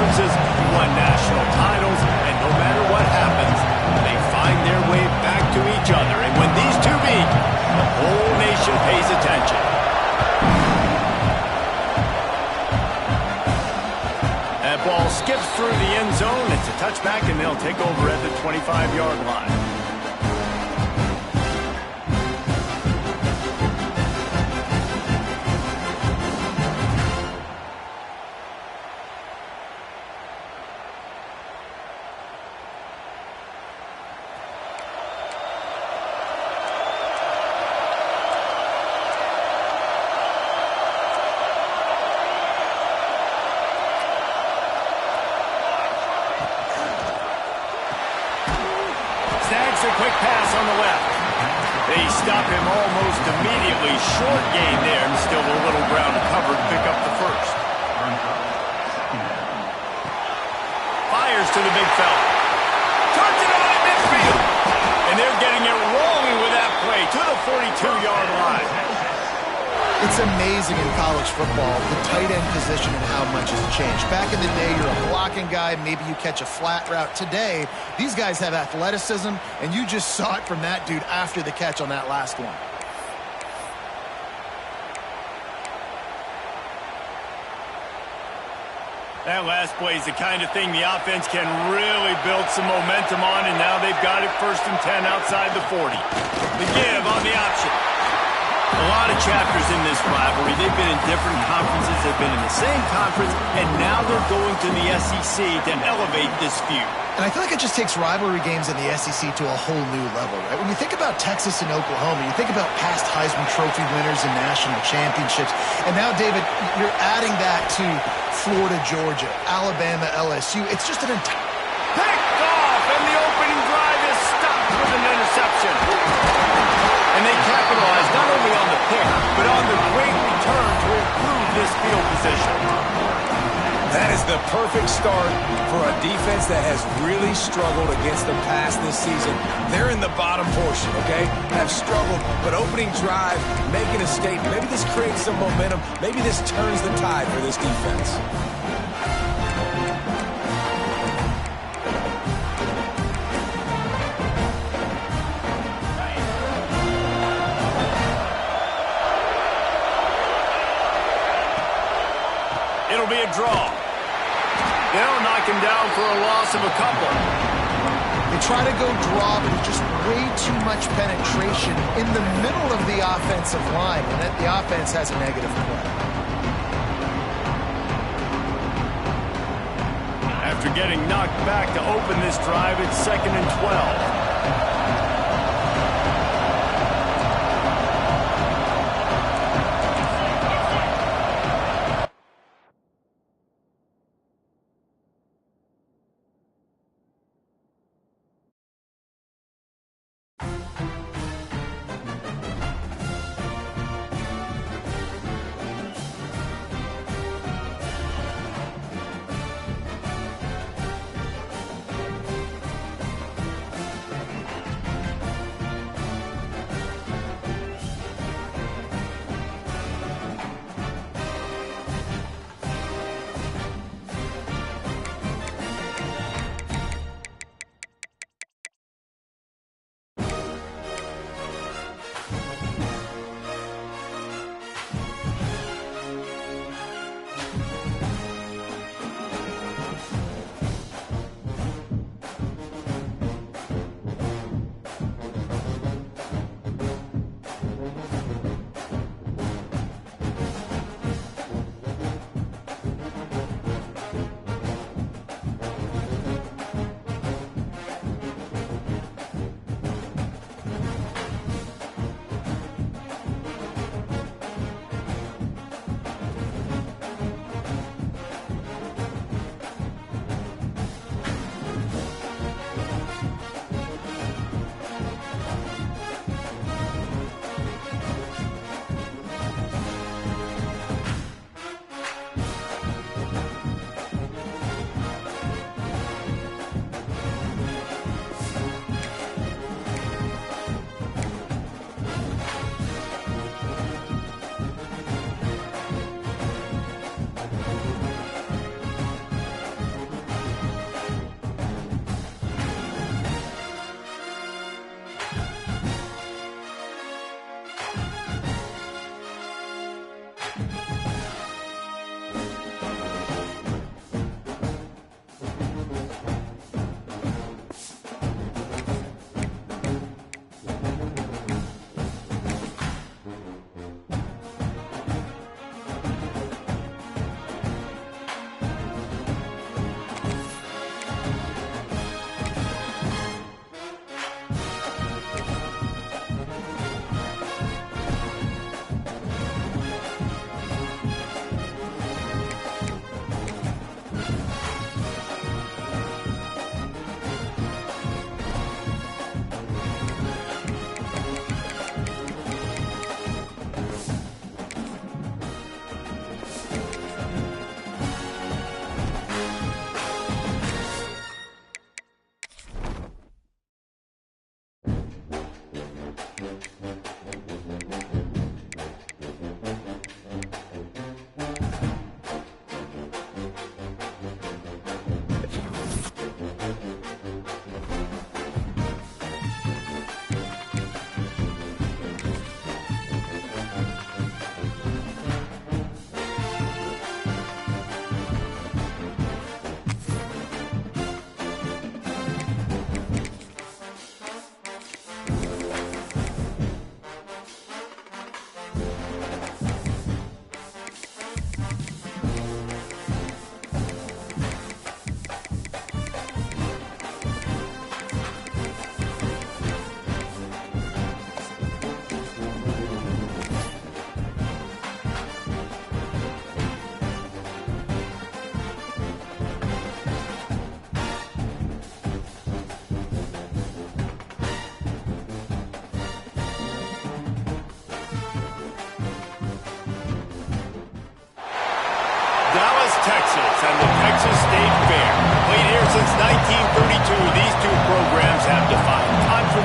conferences, won national titles, and no matter what happens, they find their way back to each other. And when these two meet, the whole nation pays attention. That ball skips through the end zone. It's a touchback, and they'll take over at the 25-yard line. Snags a quick pass on the left. They stop him almost immediately. Short gain there, and still a little ground to cover to pick up the first. Fires to the big fella. Turns it on at midfield. And they're getting it rolling with that play to the 42-yard line. It's amazing in college football, the tight end position and how much has changed. Back in the day, you're a blocking guy, maybe you catch a flat route. Today, these guys have athleticism, and you just saw it from that dude after the catch on that last one. That last play is the kind of thing the offense can really build some momentum on, and now they've got it 1st and 10 outside the 40. The give on the option. A lot of chapters in this rivalry. They've been in different conferences. They've been in the same conference, and now they're going to the SEC to elevate this feud. And I feel like it just takes rivalry games in the SEC to a whole new level, right? When you think about Texas and Oklahoma, you think about past Heisman Trophy winners and national championships. And now, David, you're adding that to Florida, Georgia, Alabama, LSU. It's just an entire... Picked off, and the opening drive is stopped with an interception. And they capitalize not only on the pick, but on the great return to improve this field position. That is the perfect start for a defense that has really struggled against the pass this season. They're in the bottom portion, okay? Have struggled, but opening drive, making a statement. Maybe this creates some momentum. Maybe this turns the tide for this defense. It'll be a draw. They'll knock him down for a loss of a couple. They try to go draw, but it's just way too much penetration in the middle of the offensive line, and that the offense has a negative play. After getting knocked back to open this drive, it's 2nd and 12.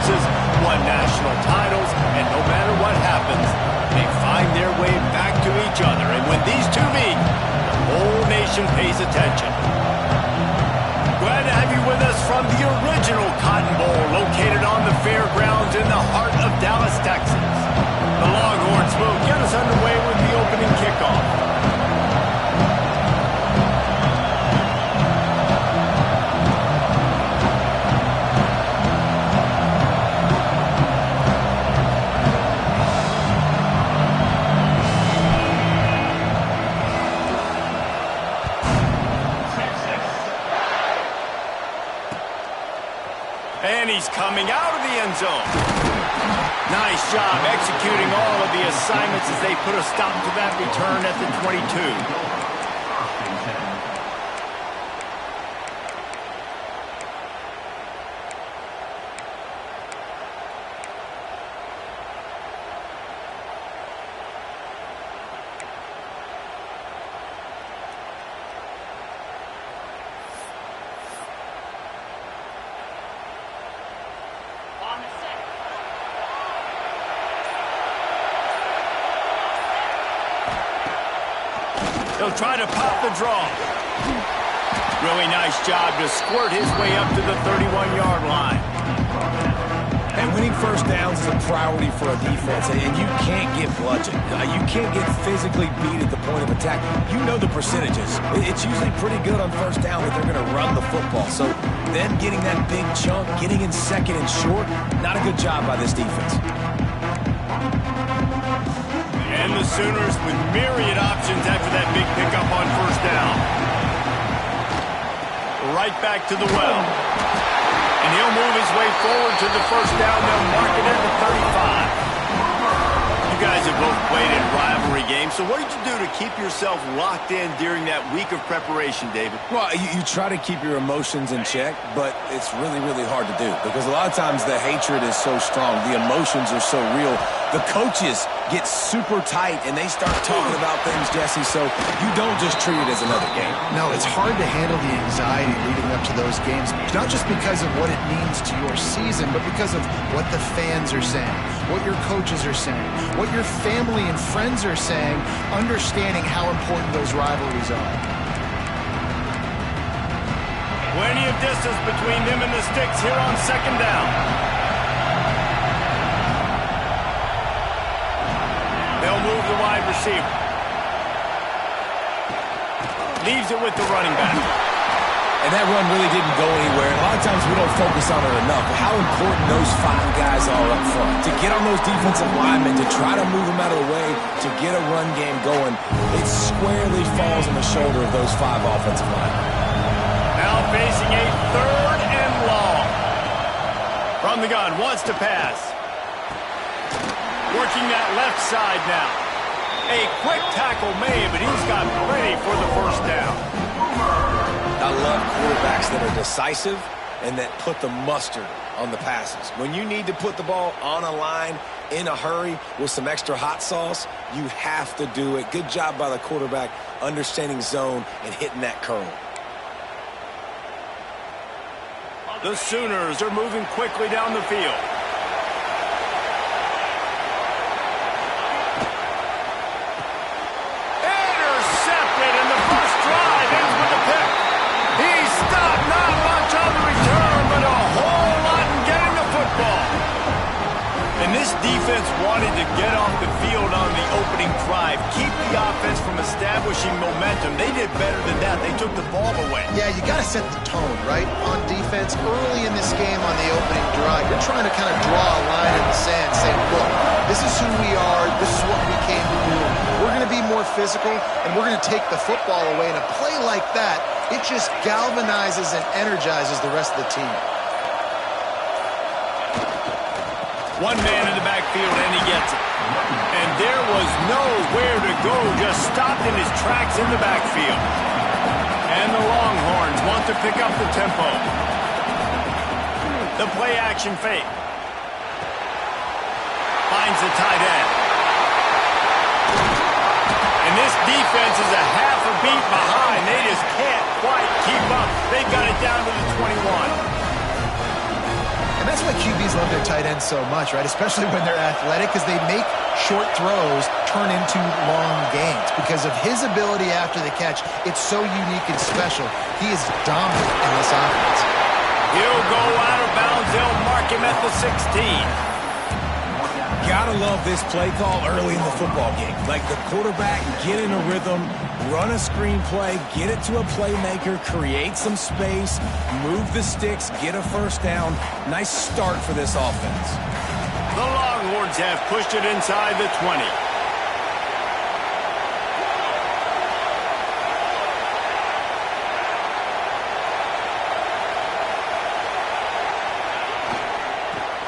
conferences, won national titles, and no matter what happens, they find their way back to each other. And when these two meet, the whole nation pays attention. Glad to have you with us from the original Cotton Bowl, located on the fairgrounds in the heart of Dallas, Texas. The Longhorns will get us underway with the opening kickoff. And he's coming out of the end zone. Nice job executing all of the assignments as they put a stop to that return at the 22. He'll try to pop the draw. Really nice job to squirt his way up to the 31-yard line. And winning first downs is a priority for a defense, and you can't get bludgeoned. You can't get physically beat at the point of attack. You know the percentages. It's usually pretty good on first down that they're going to run the football. So then getting that big chunk, getting in second and short, not a good job by this defense. And the Sooners with myriad options after that big pickup on first down. Right back to the well. And he'll move his way forward to the first down. They'll mark it at the 35. You guys have both played in rivalry games, so what did you do to keep yourself locked in during that week of preparation, David? Well, you try to keep your emotions in check, but it's really, really hard to do because a lot of times the hatred is so strong. The emotions are so real. The coaches get super tight, and they start talking about things, Jesse, so you don't just treat it as another game. No, it's hard to handle the anxiety leading up to those games, not just because of what it means to your season, but because of what the fans are saying, what your coaches are saying, what your family and friends are saying, understanding how important those rivalries are. Plenty of distance between them and the sticks here on second down. They'll move the wide receiver. Leaves it with the running back. And that run really didn't go anywhere. A lot of times we don't focus on it enough. But how important those five guys are up front. To get on those defensive linemen, to try to move them out of the way, to get a run game going, it squarely falls on the shoulder of those five offensive linemen. Now facing a third and long. From the gun, wants to pass. Working that left side now. A quick tackle made, but he's got plenty for the first down. I love quarterbacks that are decisive and that put the mustard on the passes. When you need to put the ball on a line in a hurry with some extra hot sauce, you have to do it. Good job by the quarterback understanding zone and hitting that curl. The Sooners are moving quickly down the field. This defense wanted to get off the field on the opening drive, keep the offense from establishing momentum. They did better than that. They took the ball away. Yeah, you got to set the tone, right? On defense, early in this game on the opening drive, you're trying to kind of draw a line in the sand, say, look, this is who we are, this is what we came to do. We're going to be more physical, and we're going to take the football away. And a play like that, it just galvanizes and energizes the rest of the team. One man in the backfield, and he gets it. And there was nowhere to go, just stopped in his tracks in the backfield. And the Longhorns want to pick up the tempo. The play-action fake. Finds the tight end. And this defense is a half a beat behind. They just can't quite keep up. They got it down to the 21. And that's why QBs love their tight ends so much, right? Especially when they're athletic, because they make short throws turn into long gains. Because of his ability after the catch, it's so unique and special. He is dominant in this offense. He'll go out of bounds. They'll mark him at the 16. Gotta love this play call early in the football game. Like the quarterback, get in a rhythm, run a screen play, get it to a playmaker, create some space, move the sticks, get a first down. Nice start for this offense. The Longhorns have pushed it inside the 20.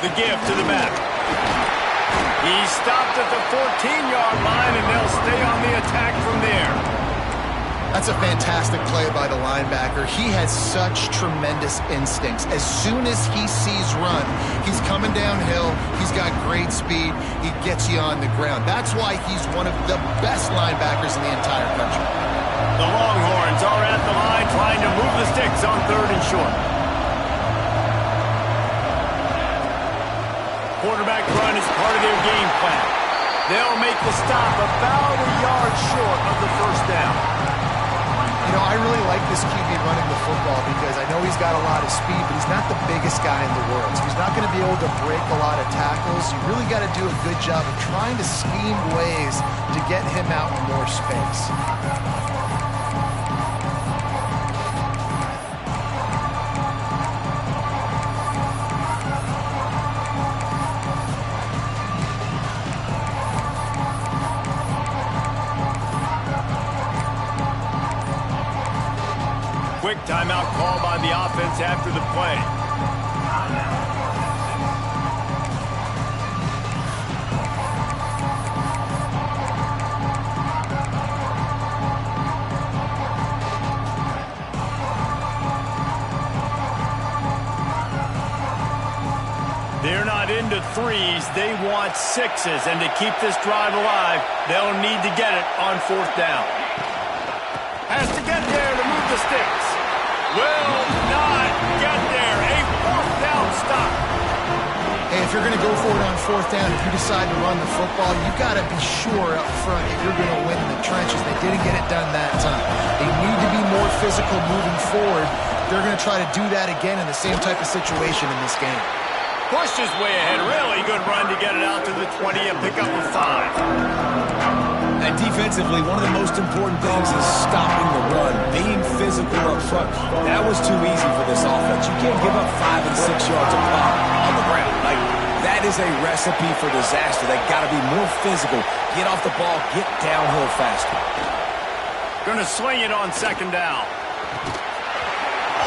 The give to the back. He stopped at the 14-yard line, and they'll stay on the attack from there. That's a fantastic play by the linebacker. He has such tremendous instincts. As soon as he sees run, he's coming downhill. He's got great speed. He gets you on the ground. That's why he's one of the best linebackers in the entire country. The Longhorns are at the line trying to move the sticks on 3rd and short. Quarterback run is part of their game plan. They'll make the stop about a yard short of the first down. You know, I really like this QB running the football because I know he's got a lot of speed, but he's not the biggest guy in the world. So he's not going to be able to break a lot of tackles. You really got to do a good job of trying to scheme ways to get him out in more space. Quick timeout call by the offense after the play. They're not into threes. They want sixes. And to keep this drive alive, they'll need to get it on 4th down. Has to get there to move the sticks. Will not get there. A 4th down stop. Hey, if you're going to go for it on 4th down, if you decide to run the football, you've got to be sure up front that you're going to win in the trenches. They didn't get it done that time. They need to be more physical moving forward. They're going to try to do that again in the same type of situation in this game. Pushed his way ahead. Really good run to get it out to the 20 and pick up a 5. And defensively, one of the most important things is stopping the run, being physical up front. That was too easy for this offense. You can't give up 5 and 6 yards of pop on the ground. Like, that is a recipe for disaster. They got to be more physical. Get off the ball, get downhill faster. Going to swing it on 2nd down.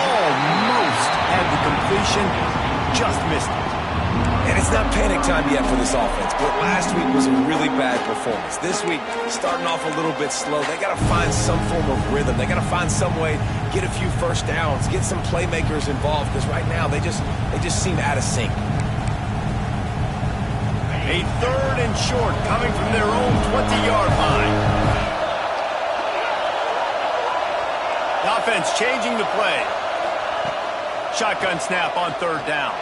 Almost had the completion, just missed it. And it's not panic time yet for this offense, but last week was a really bad performance. This week, starting off a little bit slow. They got to find some form of rhythm. They got to find some way, get a few first downs, get some playmakers involved, because right now they just seem out of sync. A 3rd and short coming from their own 20-yard line. The offense changing the play. Shotgun snap on 3rd down.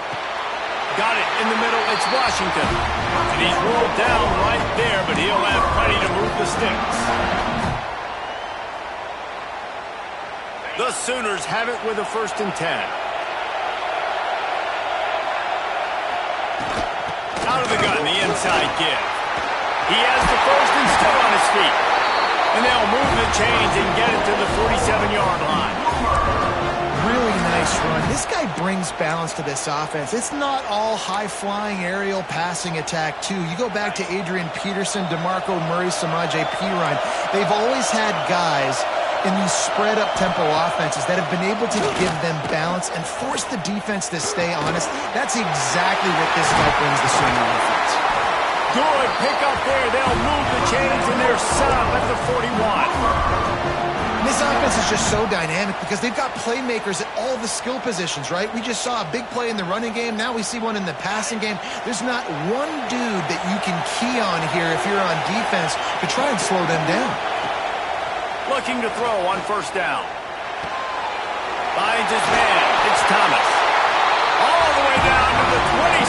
Got it in the middle. It's Washington. And he's rolled down right there, but he'll have plenty to move the sticks. The Sooners have it with a 1st and 10. Out of the gun, the inside give. He has the 1st and still on his feet. And they'll move the chains and get it to the 47-yard line. Really nice run. This guy brings balance to this offense. It's not all high-flying aerial passing attack, too. You go back to Adrian Peterson, DeMarco Murray, Samaje Perine. They've always had guys in these spread-up tempo offenses that have been able to give them balance and force the defense to stay honest. That's exactly what this guy brings the Sooner offense. Good pick up there. They'll move the chains, and they're set up at the 41. This offense is just so dynamic because they've got playmakers at all the skill positions, right? We just saw a big play in the running game. Now we see one in the passing game. There's not one dude that you can key on here if you're on defense to try and slow them down. Looking to throw on 1st down. Finds his man. It's Thomas. All the way down to the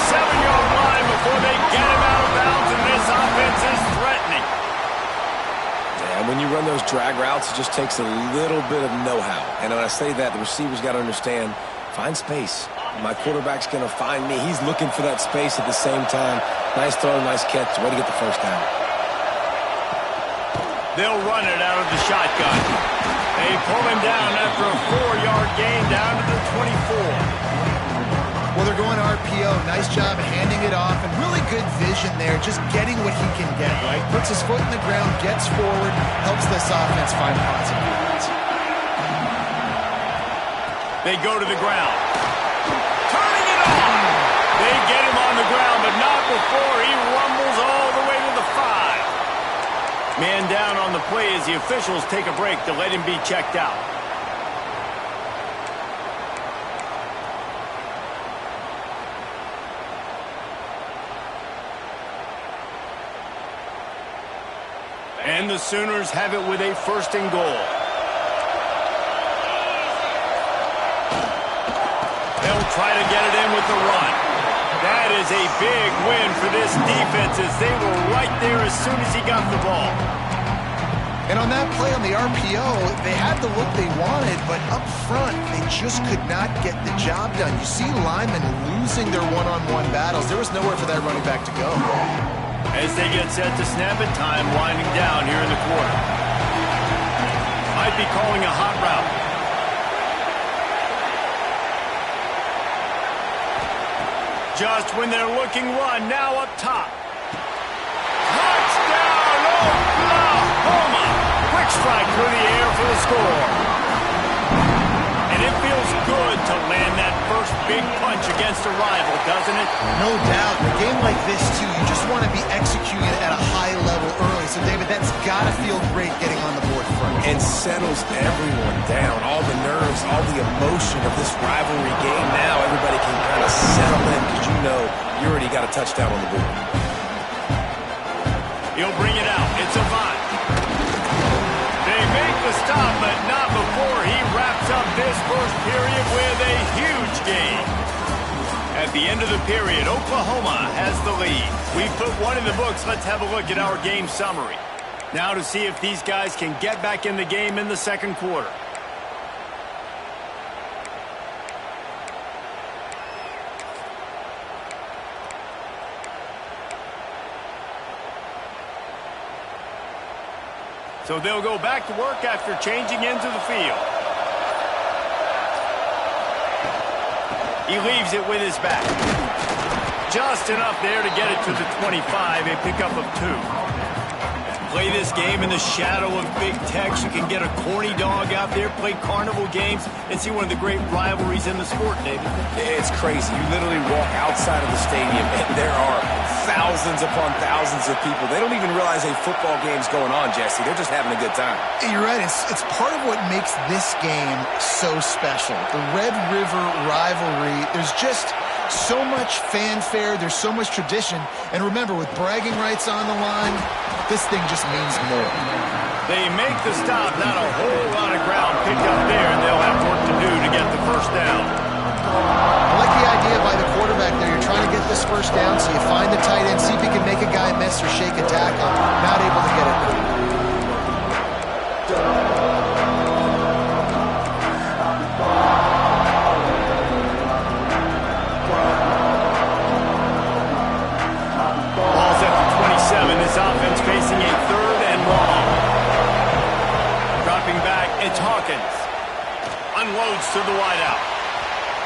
7-yard line before they get him out of bounds, and this offense is threatening. And when you run those drag routes, it just takes a little bit of know-how. And when I say that, the receiver's got to understand, find space. My quarterback's going to find me. He's looking for that space at the same time. Nice throw, nice catch. Way to get the first down. They'll run it out of the shotgun. They pull him down after a 4-yard gain down to the 24. Well, they're going RPO. Nice job handing it off, and really good vision there, just getting what he can get, right? Puts his foot in the ground, gets forward, helps this offense find positive yards. They go to the ground. Turning it on! They get him on the ground, but not before he rumbles all the way to the 5. Man down on the play as the officials take a break to let him be checked out. And the Sooners have it with a 1st and goal. They'll try to get it in with the run. That is a big win for this defense as they were right there as soon as he got the ball. And on that play on the RPO, they had the look they wanted, but up front, they just could not get the job done. You see linemen losing their one-on-one battles. There was nowhere for that running back to go. As they get set to snap it, time winding down here in the quarter. Might be calling a hot route. Just when they're looking run, now up top. Touchdown, Oklahoma! Quick strike through the air for the score. And it feels good to land that first big punch against a rival, doesn't it? No doubt. In a game like this, too, you just want to be executing at a high level early. So, David, that's got to feel great getting on the board first. And settles everyone down. All the nerves, all the emotion of this rivalry game. Now everybody can kind of settle in because you know you already got a touchdown on the board. He'll bring it out. It's Avant. They make the stop, but not before he wraps up this first period with a huge gain. At the end of the period, Oklahoma has the lead. We've put one in the books. Let's have a look at our game summary. Now to see if these guys can get back in the game in the second quarter. So they'll go back to work after changing into the field. He leaves it with his back. Just enough there to get it to the 25, a pickup of 2. Play this game in the shadow of Big Tech. You can get a corny dog out there, play carnival games, and see one of the great rivalries in the sport, David. It's crazy. You literally walk outside of the stadium, and there are thousands upon thousands of people. They don't even realize a football game's going on, Jesse. They're just having a good time. You're right. It's part of what makes this game so special. The Red River rivalry, there's just so much fanfare. There's so much tradition. And remember, with bragging rights on the line, this thing just means more. They make the stop. Not a whole lot of ground picked up there, and they'll have work to do to get the first down. I like the idea by the quarterback there. You're trying to get this first down, so you find the tight end, see if he can make a guy miss or shake a tackle. Not able to get it done. Ball's at the 27. This offense facing a 3rd and long. Dropping back, it's Hawkins. Unloads to the wideout.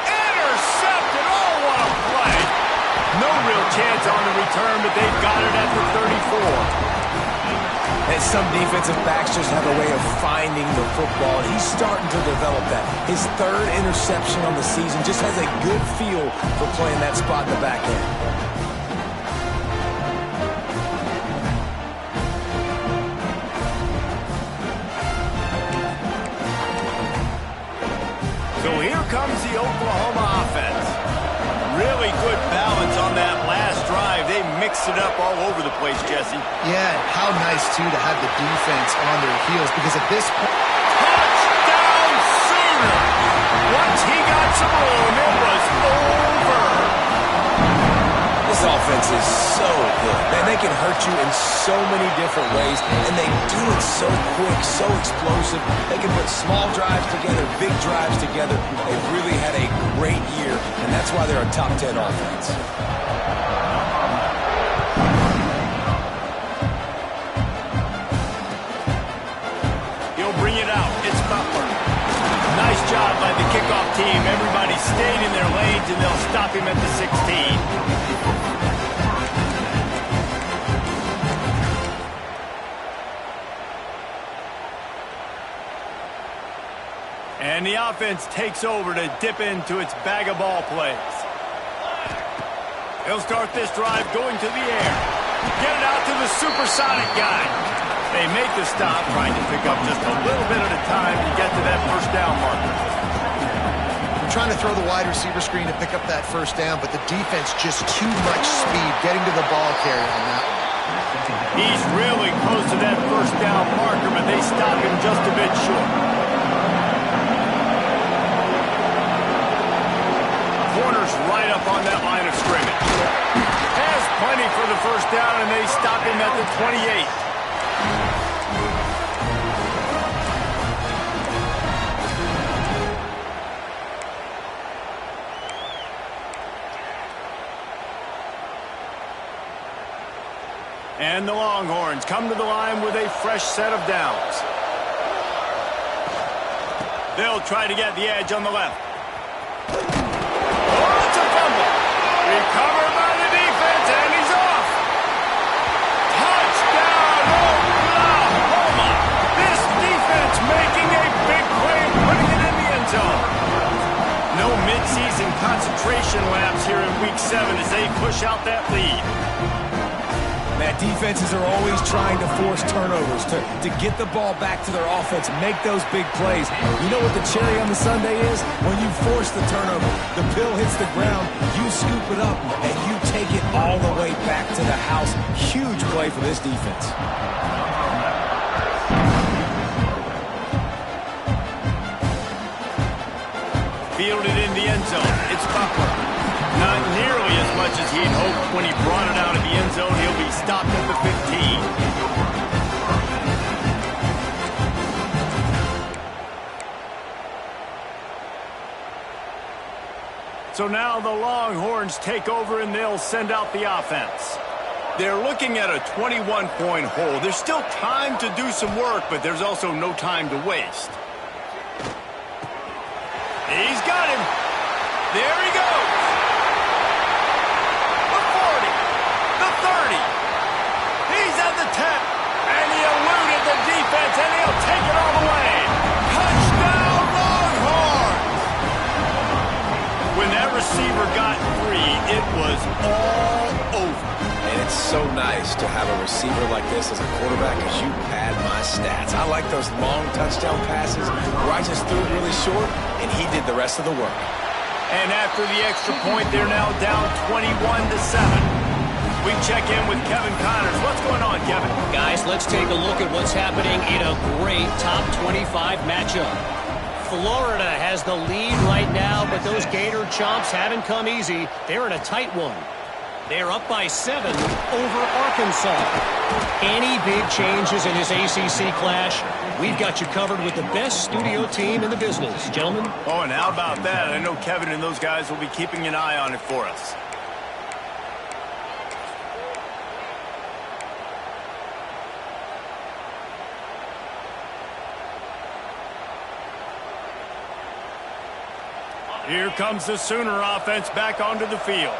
Intercepted! Oh, what a play! No real chance on the return, but they've got it at the 34. And some defensive backs just have a way of finding the football. He's starting to develop that. His 3rd interception on the season, just has a good feel for playing that spot in the back end. So here comes the Oklahoma offense. Really good balance on that last drive. They mixed it up all over the place, Jesse. Yeah, how nice, too, to have the defense on their heels, because at this point... Touchdown, Sooners! Once he got some room, it was over. offense is so good. Man, they can hurt you in so many different ways, and they do it so quick, so explosive. They can put small drives together, big drives together. They've really had a great year, and that's why they're a top 10 offense. He'll bring it out. It's Butler. Nice job by the kickoff team. Everybody stayed in their lanes, and they'll stop him at the 16. And the offense takes over to dip into its bag of ball plays. He'll start this drive going to the air. Get it out to the supersonic guy. They make the stop, trying to pick up just a little bit at a time to get to that first down marker. I'm trying to throw the wide receiver screen to pick up that first down, but the defense just too much speed getting to the ball carrier on that one. He's really close to that first down marker, but they stop him just a bit short. Corner's right up on that line of scrimmage. Has plenty for the first down, and they stop him at the 28. And the Longhorns come to the line with a fresh set of downs. They'll try to get the edge on the left. Oh, it's a fumble. Recovered by the defense, and he's off. Touchdown, Oklahoma. This defense making a big play and putting it in the end zone. No midseason concentration lapse here in Week 7 as they push out that lead. That defenses are always trying to force turnovers to get the ball back to their offense, make those big plays. You know what the cherry on the sundae is? When you force the turnover, the pill hits the ground, you scoop it up, and you take it all the way back to the house. Huge play for this defense. Fielded in the end zone. It's Butler. Not nearly as much as he'd hoped when he brought it out of the end zone. He'll be stopped at the 15. So now the Longhorns take over and they'll send out the offense. They're looking at a 21-point hole. There's still time to do some work, but there's also no time to waste. He's got him. There he goes. The 40. The 30. He's at the 10. And he eluded the defense, and he'll take it all the way. Touchdown, Longhorns! When that receiver got free, it was all over. And it's so nice to have a receiver like this as a quarterback as you pad my stats. I like those long touchdown passes where I just threw it really short, and he did the rest of the work. And after the extra point, they're now down 21-7. We check in with Kevin Connors. What's going on, Kevin? Guys, let's take a look at what's happening in a great top 25 matchup. Florida has the lead right now, but those Gator Chomps haven't come easy. They're in a tight one. They're up by 7 over Arkansas. Any big changes in this ACC clash, we've got you covered with the best studio team in the business. Gentlemen? Oh, and how about that? I know Kevin and those guys will be keeping an eye on it for us. Here comes the Sooner offense back onto the field.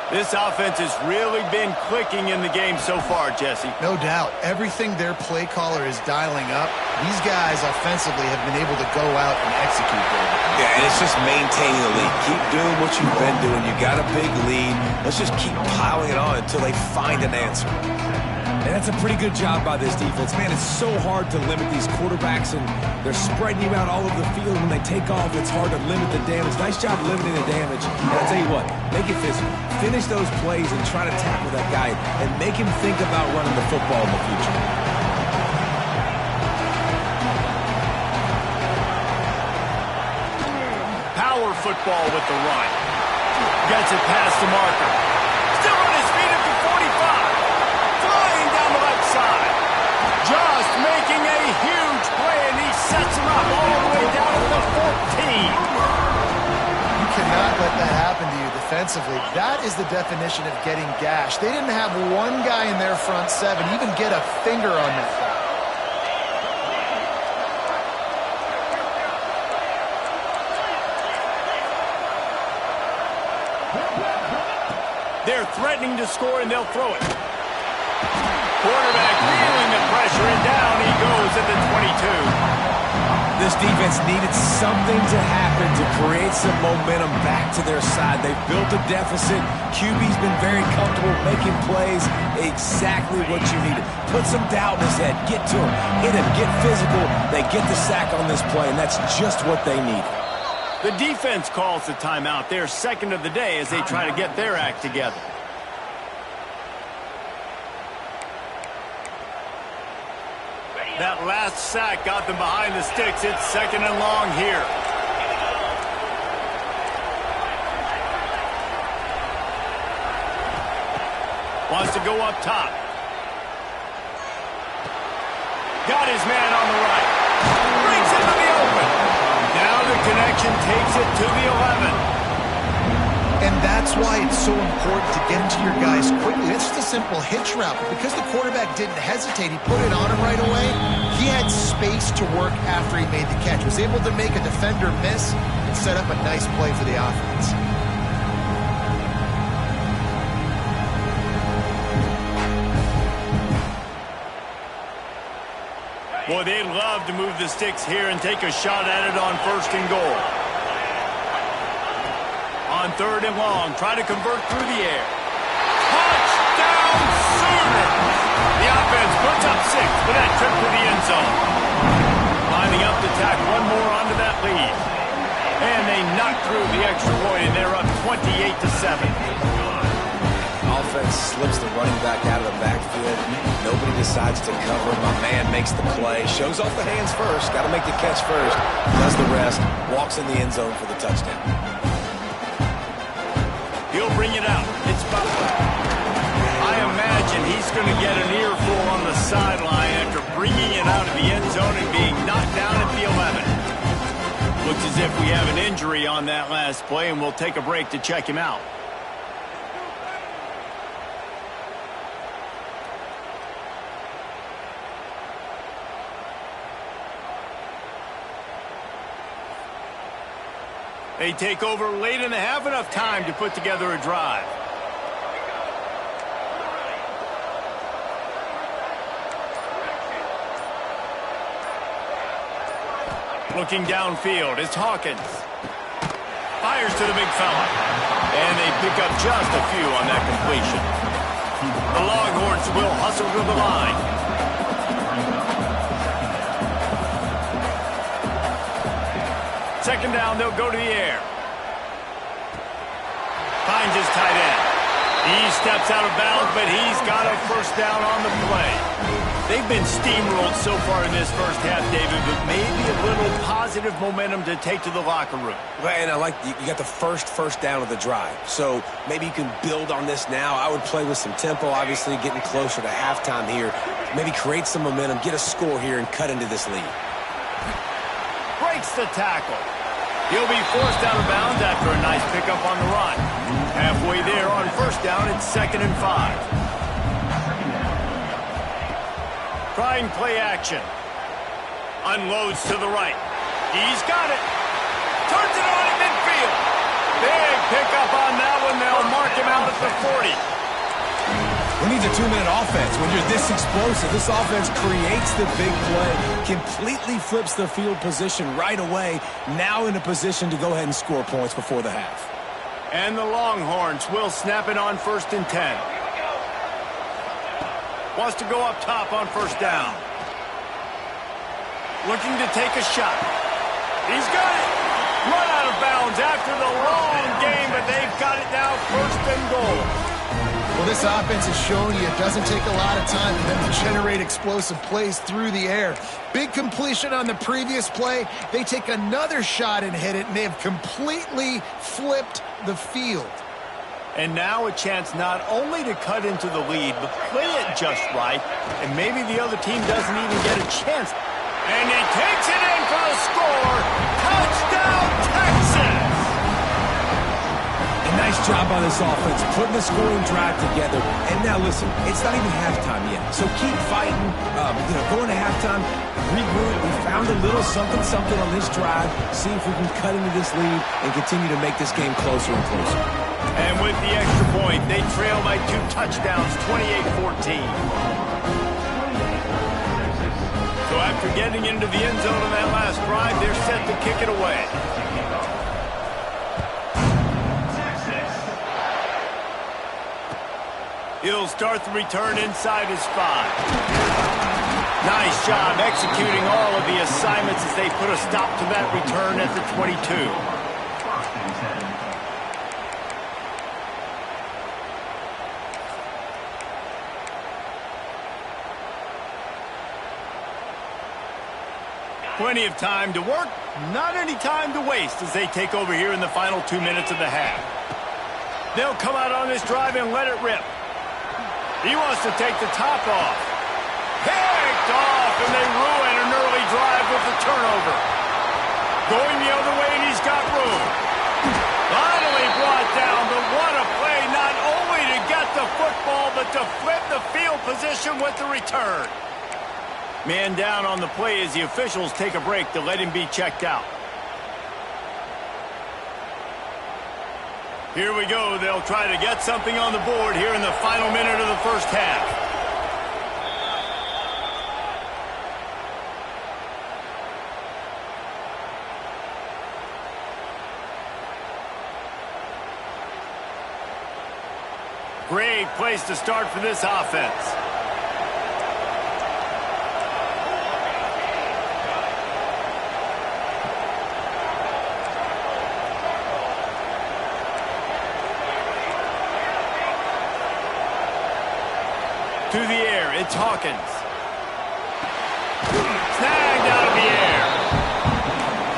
This offense has really been clicking in the game so far, Jesse. No doubt. Everything their play caller is dialing up, these guys offensively have been able to go out and execute there. Yeah, and it's just maintaining the lead. Keep doing what you've been doing. You got a big lead. Let's just keep piling it on until they find an answer. And that's a pretty good job by this defense. Man, it's so hard to limit these quarterbacks, and they're spreading you out all over the field. When they take off, it's hard to limit the damage. Nice job limiting the damage. And I'll tell you what, make it physical. Finish those plays and try to tackle that guy and make him think about running the football in the future. Power football with the run. Gets it past the marker. Still on his defensively, that is the definition of getting gashed. They didn't have one guy in their front seven even get a finger on that ball. They're threatening to score, and they'll throw it. Quarterback feeling the pressure, and down he goes at the 22. This defense needed something to happen to create some momentum back to their side. They've built a deficit. QB's been very comfortable making plays. Exactly what you needed. Put some doubt in his head. Get to him. Hit him. Get physical. They get the sack on this play, and that's just what they need. The defense calls the timeout. Their second of the day as they try to get their act together. That last sack got them behind the sticks. It's second and long here. Wants to go up top. Got his man on the right. Brings it to the open. Now the connection takes it to the 11. And that's why it's so important to get into your guys quickly. It's just a simple hitch route. But because the quarterback didn't hesitate, he put it on him right away. He had space to work after he made the catch. Was able to make a defender miss and set up a nice play for the offense. Boy, they'd love to move the sticks here and take a shot at it on first and goal. On third and long, try to convert through the air. Touchdown, Sooners! The offense puts up 6 for that trip to the end zone. Lining up to tack one more onto that lead. And they knock through the extra point, and they're up 28-7. Offense slips the running back out of the backfield. Nobody decides to cover. My man makes the play. Shows off the hands first. Got to make the catch first. Does the rest. Walks in the end zone for the touchdown. He'll bring it out. It's Butler. I imagine he's going to get an earful on the sideline after bringing it out of the end zone and being knocked down at the 11. Looks as if we have an injury on that last play, and we'll take a break to check him out. They take over late and have enough time to put together a drive. Looking downfield, it's Hawkins. Fires to the big fella. And they pick up just a few on that completion. The Longhorns will hustle to the line. Second down, they'll go to the air. Finds his tight end. He steps out of bounds, but he's got a first down on the play. They've been steamrolled so far in this first half, David, but maybe a little positive momentum to take to the locker room. And I like you got the first down of the drive. So maybe you can build on this now. I would play with some tempo, obviously getting closer to halftime here. Maybe create some momentum, get a score here, and cut into this lead. Breaks the tackle. He'll be forced out of bounds after a nice pickup on the run. Halfway there on first down, it's 2nd and 5. Trying play action. Unloads to the right. He's got it. Turns it on at midfield. Big pickup on that one. They'll mark him out at the 40. Who needs a 2-minute offense? When you're this explosive, this offense creates the big play, completely flips the field position right away, now in a position to go ahead and score points before the half. And the Longhorns will snap it on 1st and 10. Wants to go up top on first down. Looking to take a shot. He's got it. Run out of bounds after the long game, but they've got it now 1st and goal. Well, this offense has shown you it doesn't take a lot of time for them to generate explosive plays through the air. Big completion on the previous play. They take another shot and hit it, and they have completely flipped the field. And now a chance not only to cut into the lead, but play it just right, and maybe the other team doesn't even get a chance. And he takes it in for the score. Touchdown, Texas! A nice job by this offense, putting the scoring drive together. And now, listen, it's not even halftime yet. So keep fighting, going to halftime, regroup. We found a little something on this drive. See if we can cut into this lead and continue to make this game closer and closer. And with the extra point, they trail by 2 touchdowns, 28-14. So after getting into the end zone on that last drive, they're set to kick it away. He'll start the return inside his 5. Nice job executing all of the assignments as they put a stop to that return at the 22. Plenty of time to work, not any time to waste as they take over here in the final 2 minutes of the half. They'll come out on this drive and let it rip. He wants to take the top off. Picked off, and they ruin an early drive with the turnover. Going the other way, and he's got room. Finally brought down, but what a play, not only to get the football, but to flip the field position with the return. Man down on the play as the officials take a break to let him be checked out. Here we go. They'll try to get something on the board here in the final minute of the first half. Great place to start for this offense. To the air, it's Hawkins. Snagged out of the air.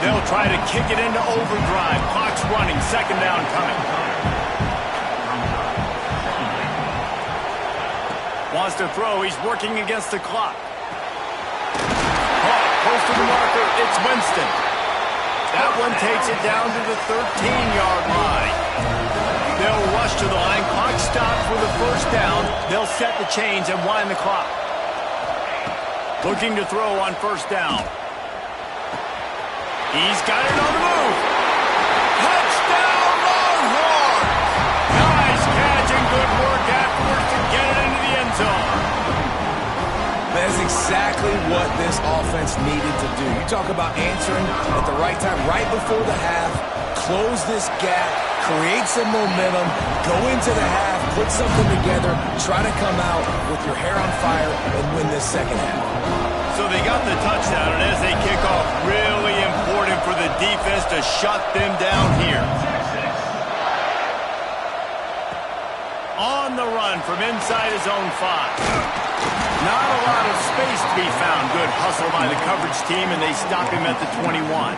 They'll try to kick it into overdrive. Clock's running, 2nd down coming. Wants to throw, he's working against the clock. Close to the marker, it's Winston. That one takes it down to the 13-yard line. They'll rush to the line. Clock stops for the first down. They'll set the chains and wind the clock. Looking to throw on 1st down. He's got it on the move. Touchdown, Longhorns! Nice catch and good work afterwards to get it into the end zone. That's exactly what this offense needed to do. You talk about answering at the right time, right before the half, close this gap, create some momentum, go into the half, put something together, try to come out with your hair on fire and win this second half. So they got the touchdown, and as they kick off, really important for the defense to shut them down here. On the run from inside his own 5. Not a lot of space to be found. Good hustle by the coverage team, and they stop him at the 21.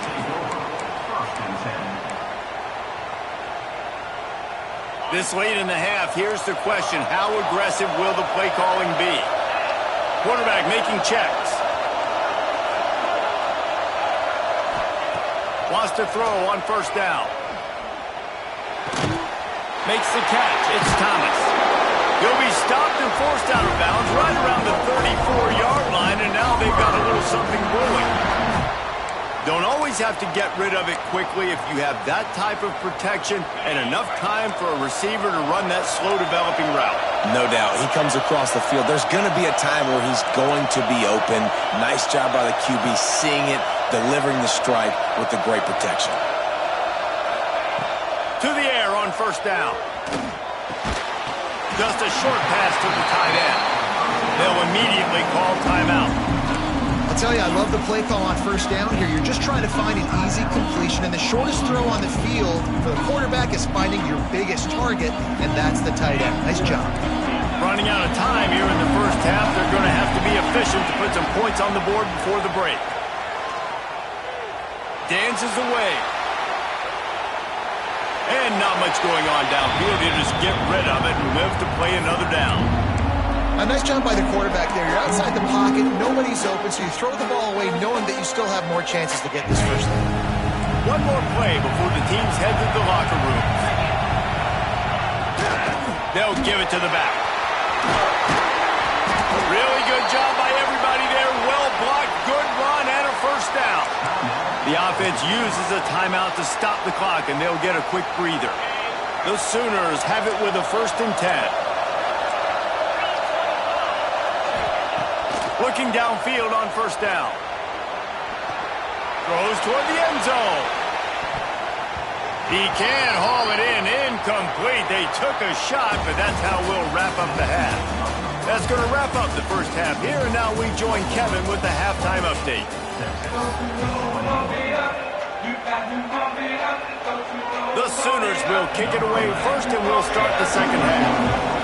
This late in the half, here's the question. How aggressive will the play calling be? Quarterback making checks. Wants to throw on 1st down. Makes the catch. It's Thomas. He'll be stopped and forced out of bounds right around the 34-yard line, and now they've got a little something brewing. Don't always have to get rid of it quickly if you have that type of protection and enough time for a receiver to run that slow-developing route. No doubt. He comes across the field. There's going to be a time where he's going to be open. Nice job by the QB seeing it, delivering the strike with the great protection. To the air on 1st down. Just a short pass to the tight end. They'll immediately call timeout. I'll tell you, I love the play call on 1st down here. You're just trying to find an easy completion, and the shortest throw on the field for the quarterback is finding your biggest target, and that's the tight end. Nice job. Running out of time here in the first half. They're going to have to be efficient to put some points on the board before the break. Dances away. And not much going on downfield. You just get rid of it and live to play another down. A nice job by the quarterback there. You're outside the pocket. Nobody's open, so you throw the ball away knowing that you still have more chances to get this first down. One more play before the teams head to the locker room. They'll give it to the back. Really good job by everybody there. Well blocked, good run, and a first down. The offense uses a timeout to stop the clock, and they'll get a quick breather. The Sooners have it with a 1st and 10. Looking downfield on 1st down. Throws toward the end zone. He can't haul it in. Incomplete. They took a shot, but that's how we'll wrap up the half. That's going to wrap up the first half here, and now we join Kevin with the halftime update. The Sooners will kick it away first, and we'll start the second half.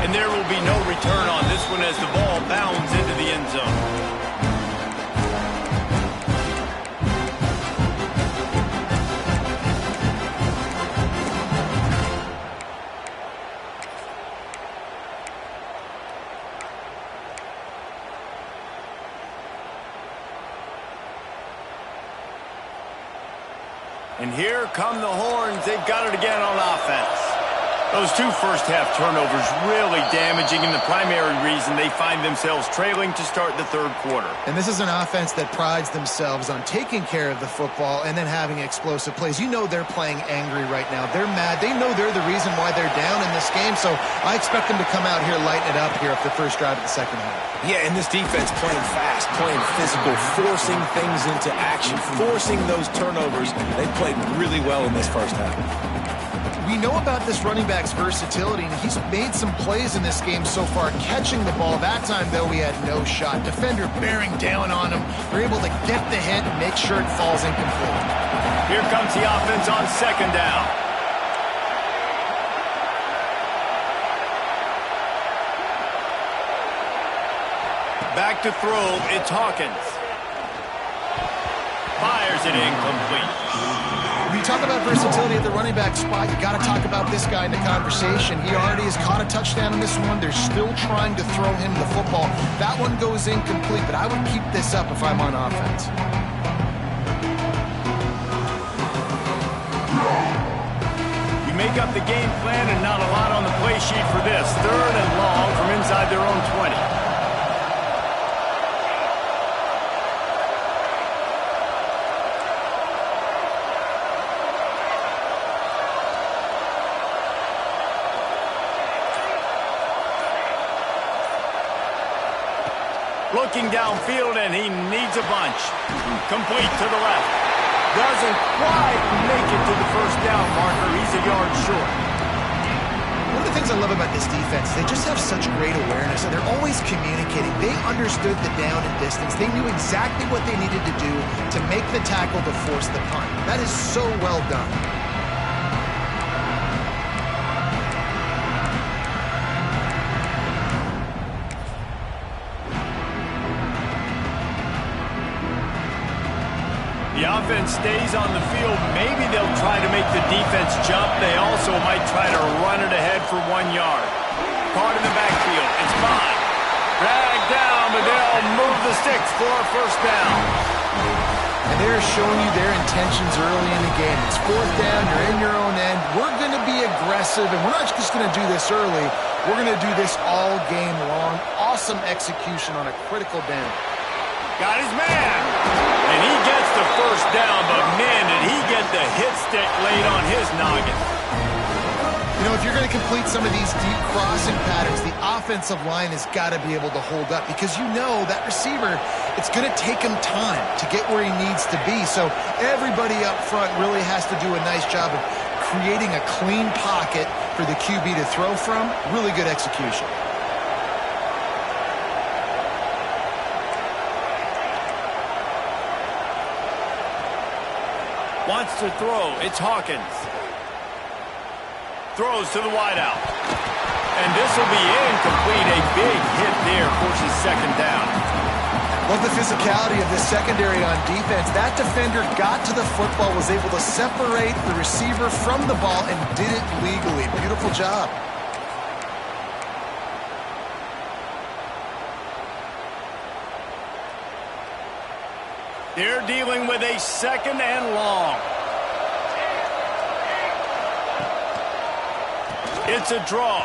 And there will be no return on this one as the ball bounds into the end zone. And here come the horns. They've got it again on offense. Those 2 first-half turnovers really damaging, and the primary reason they find themselves trailing to start the 3rd quarter. And this is an offense that prides themselves on taking care of the football and then having explosive plays. You know they're playing angry right now. They're mad. They know they're the reason why they're down in this game, so I expect them to come out here, lighten it up here at the first drive of the second half. Yeah, and this defense playing fast, playing physical, forcing things into action, forcing those turnovers. They played really well in this first half. We know about this running back's versatility, and he's made some plays in this game so far, catching the ball. That time, though, he had no shot. Defender bearing down on him. They're able to get the hit and make sure it falls incomplete. Here comes the offense on 2nd down. Back to throw, it's Hawkins. Fires it incomplete. When you talk about versatility at the running back spot, you got to talk about this guy in the conversation. He already has caught a touchdown in this one. They're still trying to throw him the football. That one goes incomplete, but I would keep this up if I'm on offense. You make up the game plan and not a lot on the play sheet for this. 3rd and long from inside their own 20. Looking downfield, and he needs a bunch. Complete to the left. Doesn't quite make it to the first down marker. He's a yard short. One of the things I love about this defense, they just have such great awareness, and they're always communicating. They understood the down and distance. They knew exactly what they needed to do to make the tackle to force the punt. That is so well done. The offense stays on the field. Maybe they'll try to make the defense jump. They also might try to run it ahead for 1 yard. Caught in the backfield. It's fine. Dragged down, but they'll move the sticks for a first down. And they're showing you their intentions early in the game. It's 4th down. You're in your own end. We're going to be aggressive, and we're not just going to do this early. We're going to do this all game long. Awesome execution on a critical down. Got his man. And he gets the first down, but man, did he get the hit stick laid on his noggin. You know, if you're going to complete some of these deep crossing patterns, the offensive line has got to be able to hold up, because you know that receiver, it's going to take him time to get where he needs to be. So everybody up front really has to do a nice job of creating a clean pocket for the QB to throw from. Really good execution. Wants to throw. It's Hawkins. Throws to the wideout. And this will be incomplete. A big hit there, forces 2nd down. Love the physicality of this secondary on defense. That defender got to the football, was able to separate the receiver from the ball, and did it legally. Beautiful job. They're dealing with a 2nd and long. It's a draw.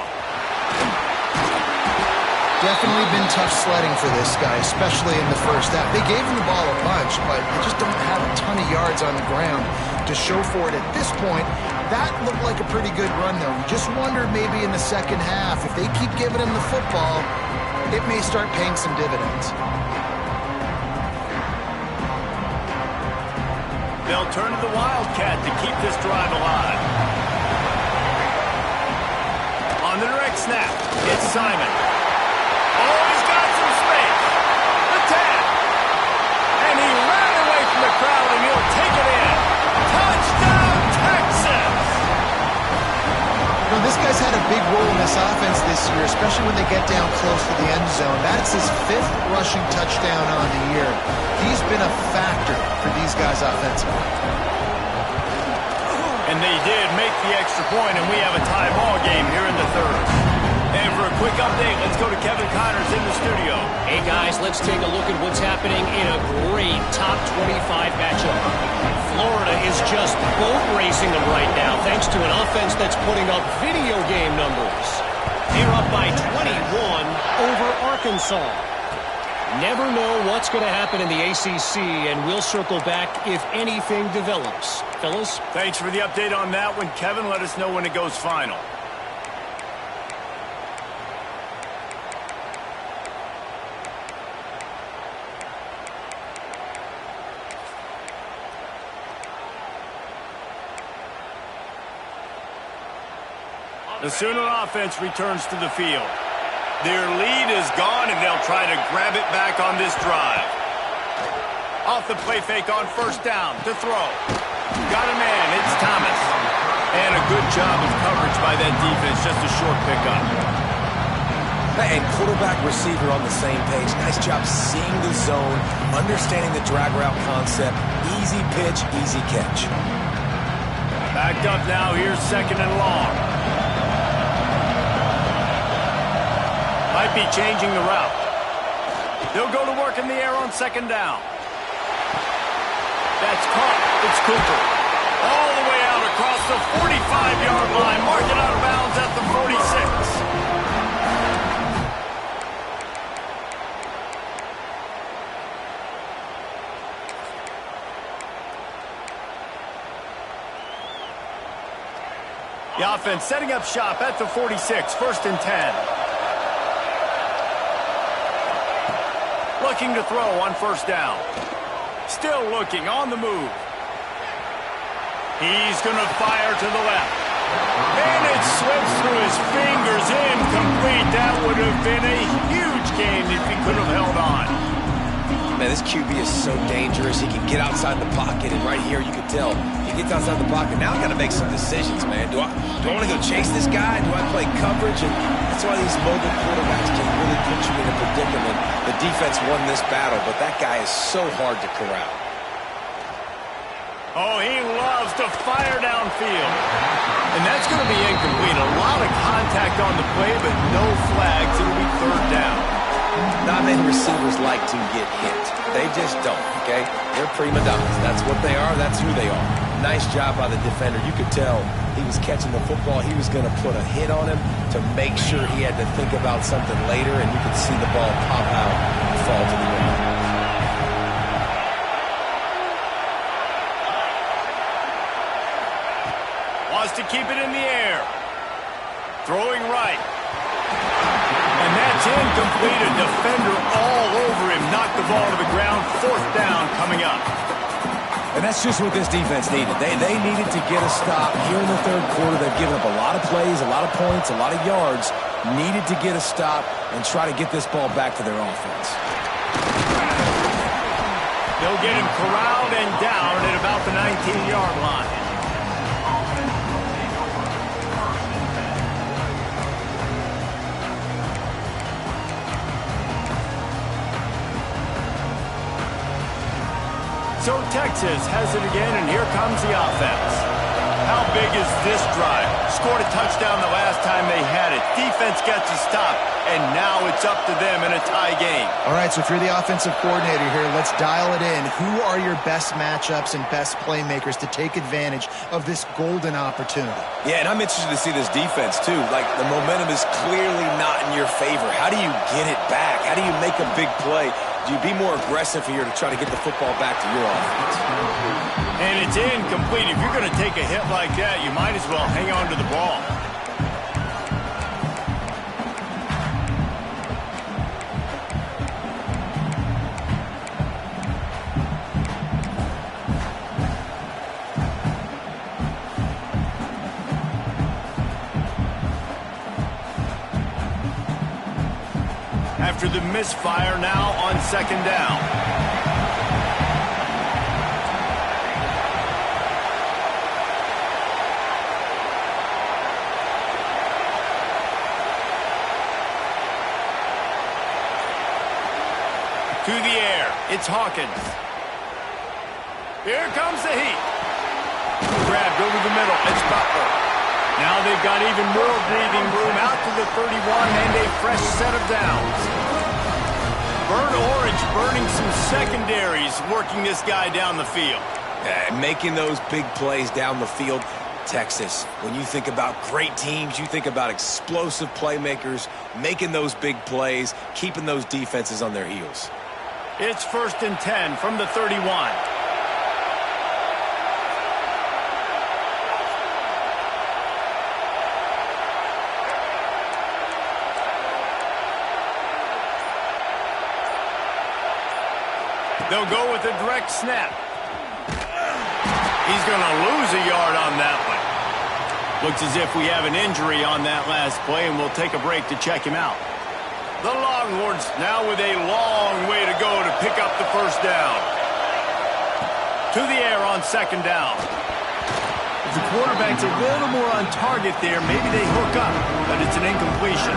Definitely been tough sledding for this guy, especially in the first half. They gave him the ball a bunch, but they just don't have a ton of yards on the ground to show for it at this point. That looked like a pretty good run, though. You just wondered maybe in the second half, if they keep giving him the football, it may start paying some dividends. They'll turn to the Wildcat to keep this drive alive. On the direct snap, it's Simon. Oh, he's got some space. The tap. And he ran away from the crowd, and he'll take it in. Touchdown, Texas! You know, this guy's had a big role in this offense this year, especially when they get down close to the end zone. That's his 5th rushing touchdown on the year. He's been a factor for these guys offensively. And they did make the extra point, and we have a tie ball game here in the 3rd. And for a quick update, let's go to Kevin Connors in the studio. Hey, guys, let's take a look at what's happening in a great top 25 matchup. Florida is just boat racing them right now, thanks to an offense that's putting up video game numbers. They're up by 21 over Arkansas. Never know what's going to happen in the ACC, and we'll circle back if anything develops. Fellas? Thanks for the update on that one, Kevin. Let us know when it goes final. The Sooner offense returns to the field. Their lead is gone, and they'll try to grab it back on this drive. Off the play fake on 1st down to throw. Got a man, it's Thomas. And a good job of coverage by that defense, just a short pickup. And quarterback receiver on the same page. Nice job seeing the zone, understanding the drag route concept. Easy pitch, easy catch. Backed up now, here's 2nd and long. Might be changing the route. They'll go to work in the air on 2nd down. That's caught. It's Cooper. All the way out across the 45-yard line. Mark it out of bounds at the 46. The offense setting up shop at the 46. 1st and 10. Looking to throw on 1st down. Still looking on the move. He's going to fire to the left. And it slips through his fingers. Incomplete. That would have been a huge gain if he could have held on. Man, this QB is so dangerous. He can get outside the pocket, and right here you can tell he gets outside the pocket. Now I got to make some decisions, man. Do I want to go chase this guy? Do I play coverage? And that's why these mobile quarterbacks can really put you in a predicament. The defense won this battle, but that guy is so hard to corral. Oh, he loves to fire downfield. And that's going to be incomplete. A lot of contact on the play, but no flags. It'll be 3rd down. Not many receivers like to get hit. They just don't, okay? They're prima donnas. That's what they are. That's who they are. Nice job by the defender. You could tell he was catching the football. He was going to put a hit on him to make sure he had to think about something later, and you could see the ball pop out and fall to the ground. Wants to keep it in the air. Throwing right. And that's incomplete. A defender all over him. Knocked the ball to the ground. 4th down coming up. And that's just what this defense needed. They needed to get a stop here in the 3rd quarter. They've given up a lot of plays, a lot of points, a lot of yards. Needed to get a stop and try to get this ball back to their offense. They'll get him corralled and down at about the 19-yard line. So Texas has it again, and here comes the offense. How big is this drive? Scored a touchdown the last time they had it. Defense gets a stop, and now it's up to them in a tie game. All right, so if you're the offensive coordinator here, let's dial it in. Who are your best matchups and best playmakers to take advantage of this golden opportunity? Yeah, and I'm interested to see this defense, too. Like, the momentum is clearly not in your favor. How do you get it back? How do you make a big play? Do you be more aggressive here to try to get the football back to your offense? And it's incomplete. If you're going to take a hit like that, you might as well hang on to the ball. After the misfire, now on second down. To the air, it's Hawkins. Here comes the heat. Grabbed over the middle, it's Butler. Now they've got even more breathing room out to the 31 and a fresh set of downs. Burnt orange burning some secondaries, working this guy down the field. Making those big plays down the field. Texas, when you think about great teams, you think about explosive playmakers, making those big plays, keeping those defenses on their heels. It's 1st and 10 from the 31. They'll go with a direct snap. He's going to lose a yard on that one. Looks as if we have an injury on that last play, and we'll take a break to check him out. The Longhorns now with a long way to go to pick up the first down. To the air on second down. If the quarterback's a little more on target there, maybe they hook up, but it's an incompletion.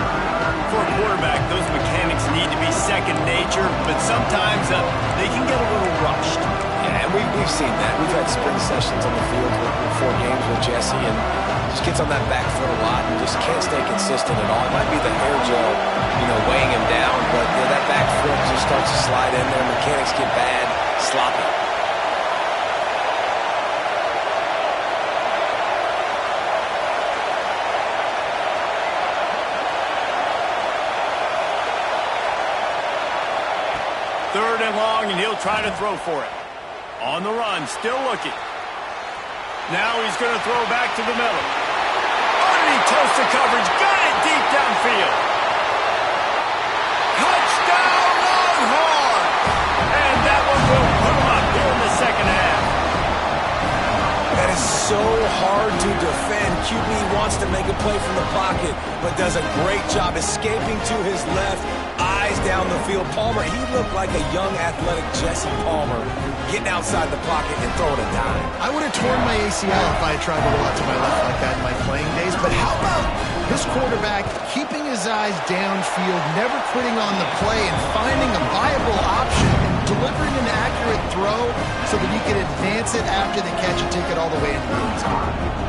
For a quarterback, those mechanics need to be second nature, but sometimes they can get a little rushed. Yeah, and we've seen that. We've had spring sessions on the field with 4 games with Jesse, and just gets on that back foot a lot and just can't stay consistent at all. It might be the hair gel, weighing him down, but that back foot just starts to slide in there. Mechanics get bad, sloppy. Third and long, and he'll try to throw for it. On the run, still looking. Now he's going to throw back to the middle. Underneath toast to coverage, got it deep downfield. Touchdown, Longhorn! And that one will put him up here in the second half. That is so hard to defend. QB wants to make a play from the pocket, but does a great job escaping to his left. Eyes down the field. Palmer, he looked like a young athletic Jesse Palmer getting outside the pocket and throwing a dime. I would have torn my ACL if I had tried to roll out to my left like that in my playing days, but how about this quarterback keeping his eyes downfield, never quitting on the play, and finding a viable option and delivering an accurate throw so that he can advance it after the catch and take it all the way into the end zone.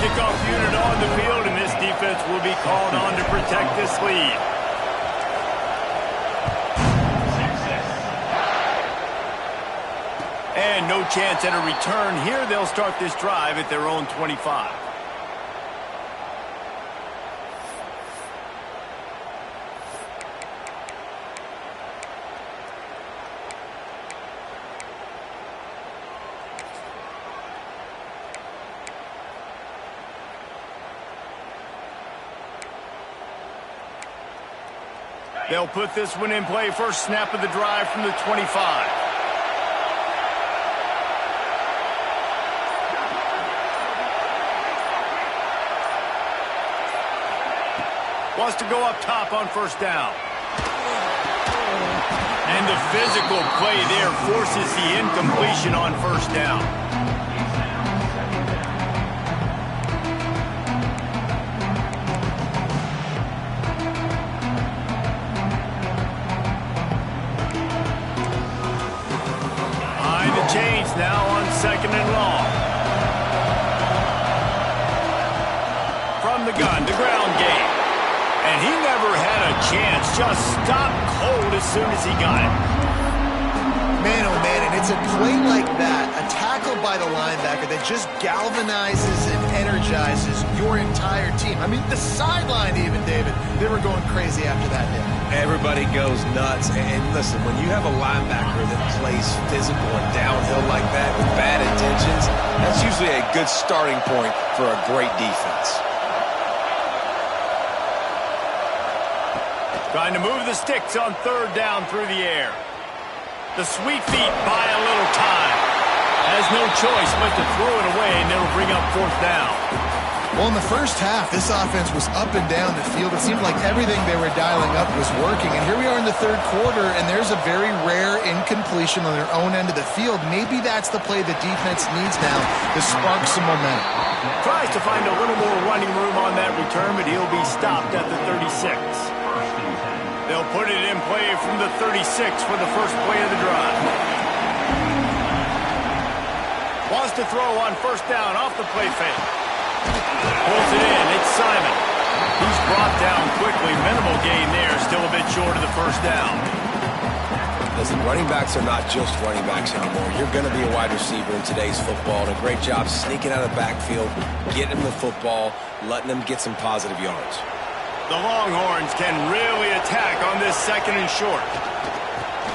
Kickoff unit on the field, and this defense will be called on to protect this lead. And no chance at a return here. They'll start this drive at their own 25. They'll put this one in play. First snap of the drive from the 25. Wants to go up top on first down. And the physical play there forces the incompletion on first down. now on 2nd and long. From the gun, the ground game. And he never had a chance. Just stopped cold as soon as he got it. Man, oh man, and it's a play like that, a tackle by the linebacker that just galvanizes and energizes your entire team. I mean, the sideline even, David, they were going crazy after that hit. Everybody goes nuts. And listen, when you have a linebacker that plays physical and downhill like that with bad intentions, that's usually a good starting point for a great defense. Trying to move the sticks on 3rd down through the air. The sweet feet buy a little time. Has no choice but to throw it away, and it'll bring up 4th down. Well, in the first half, this offense was up and down the field. It seemed like everything they were dialing up was working. And here we are in the 3rd quarter, and there's a very rare incompletion on their own end of the field. Maybe that's the play the defense needs now to spark some momentum. Tries to find a little more running room on that return, but he'll be stopped at the 36. They'll put it in play from the 36 for the first play of the drive. Wants to throw on 1st down off the play fake. Pulls it in. It's Simon. He's brought down quickly. Minimal gain there. Still a bit short of the 1st down. Listen, running backs are not just running backs anymore. You're going to be a wide receiver in today's football. And a great job sneaking out of the backfield, getting them the football, letting them get some positive yards. The Longhorns can really attack on this 2nd and short.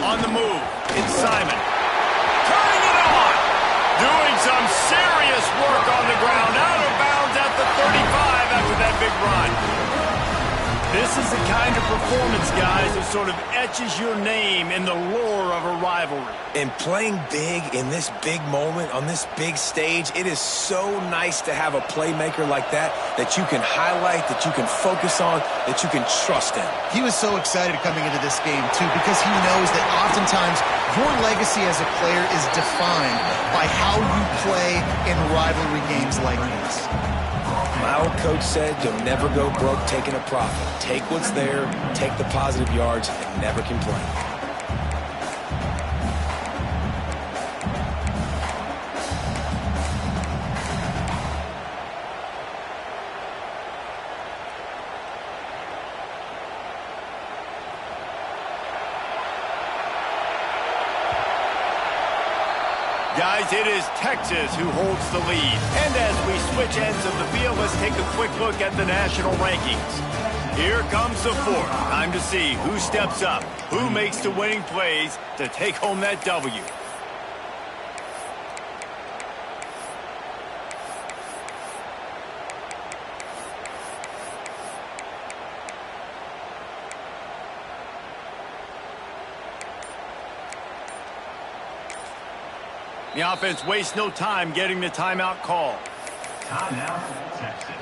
On the move, it's Simon. Turning it on! Doing some serious work on the ground. Out of bounds at the 35 after that big run. This is the kind of performance, guys, that sort of etches your name in the lore of a rivalry. And playing big in this big moment, on this big stage, it is so nice to have a playmaker like that you can highlight, that you can focus on, that you can trust in. He was so excited coming into this game, too, because he knows that oftentimes your legacy as a player is defined by how you play in rivalry games like this. My old coach said you'll never go broke taking a profit. Take what's there, take the positive yards, and never complain. Guys, it is Texas who holds the lead. And as we switch ends of the field, let's take a quick look at the national rankings. Here comes the 4th. Time to see who steps up, who makes the winning plays to take home that W. The offense wastes no time getting the timeout call. Timeout, Texas.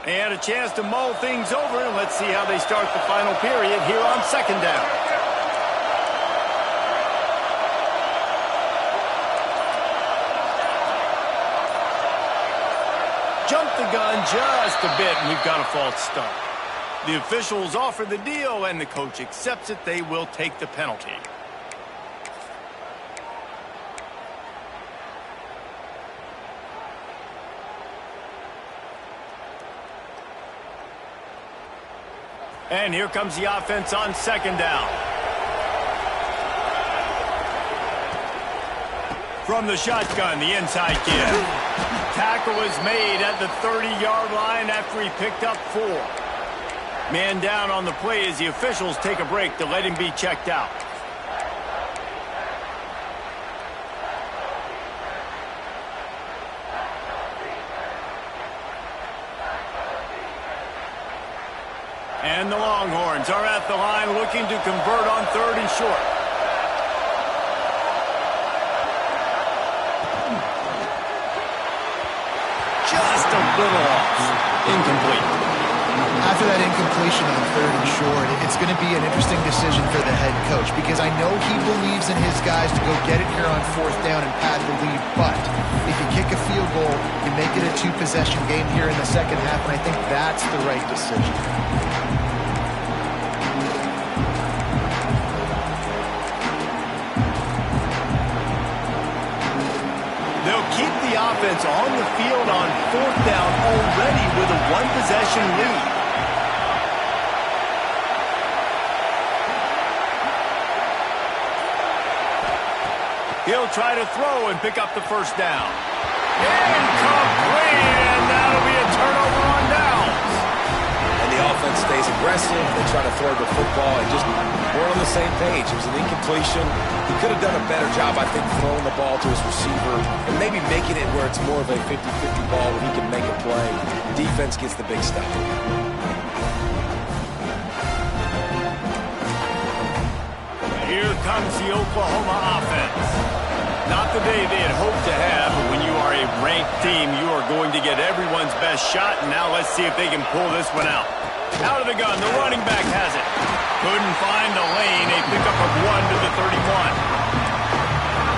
They had a chance to mull things over, and let's see how they start the final period here on 2nd down. Jumped the gun just a bit, and we've got a false start. The officials offer the deal, and the coach accepts it. They will take the penalty. And here comes the offense on 2nd down. From the shotgun, the inside give. Tackle is made at the 30-yard line after he picked up 4. Man down on the play as the officials take a break to let him be checked out. And the Longhorns are at the line looking to convert on 3rd and short. Just a little off. Incomplete. after that incompletion on 3rd and short, it's going to be an interesting decision for the head coach because I know he believes in his guys to go get it here on 4th down and pad the lead, but if you kick a field goal, you make it a 2-possession game here in the second half, and I think that's the right decision. They'll keep the offense on the field on 4th down already with a 1-possession lead. He'll try to throw and pick up the 1st down. Incomplete, and that'll be a turnover on downs. And the offense stays aggressive. They try to throw the football and just weren't on the same page. It was an incompletion. He could have done a better job, I think, throwing the ball to his receiver and maybe making it where it's more of a 50-50 ball where he can make a play. Defense gets the big stop. Here comes the Oklahoma offense. Not the day they had hoped to have, but when you are a ranked team, you are going to get everyone's best shot, and now let's see if they can pull this one out. Out of the gun, the running back has it. Couldn't find the lane, a pickup of 1 to the 31.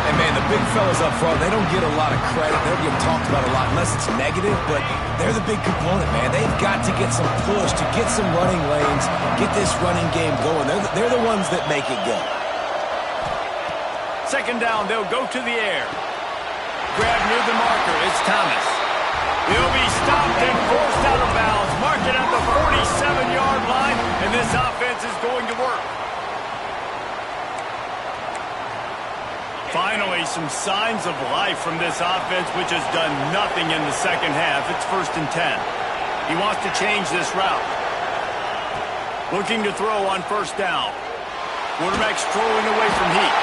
And man, the big fellas up front, they don't get a lot of credit. They don't get talked about a lot unless it's negative, but they're the big component, man. They've got to get some push, to get some running lanes, get this running game going. They're the ones that make it go. 2nd down, they'll go to the air. Grab near the marker, it's Thomas. He'll be stopped and forced out of bounds. Mark it at the 47-yard line, and this offense is going to work. Finally, some signs of life from this offense, which has done nothing in the second half. It's 1st and 10. He wants to change this route. Looking to throw on 1st down. Quarterback strolling away from heat.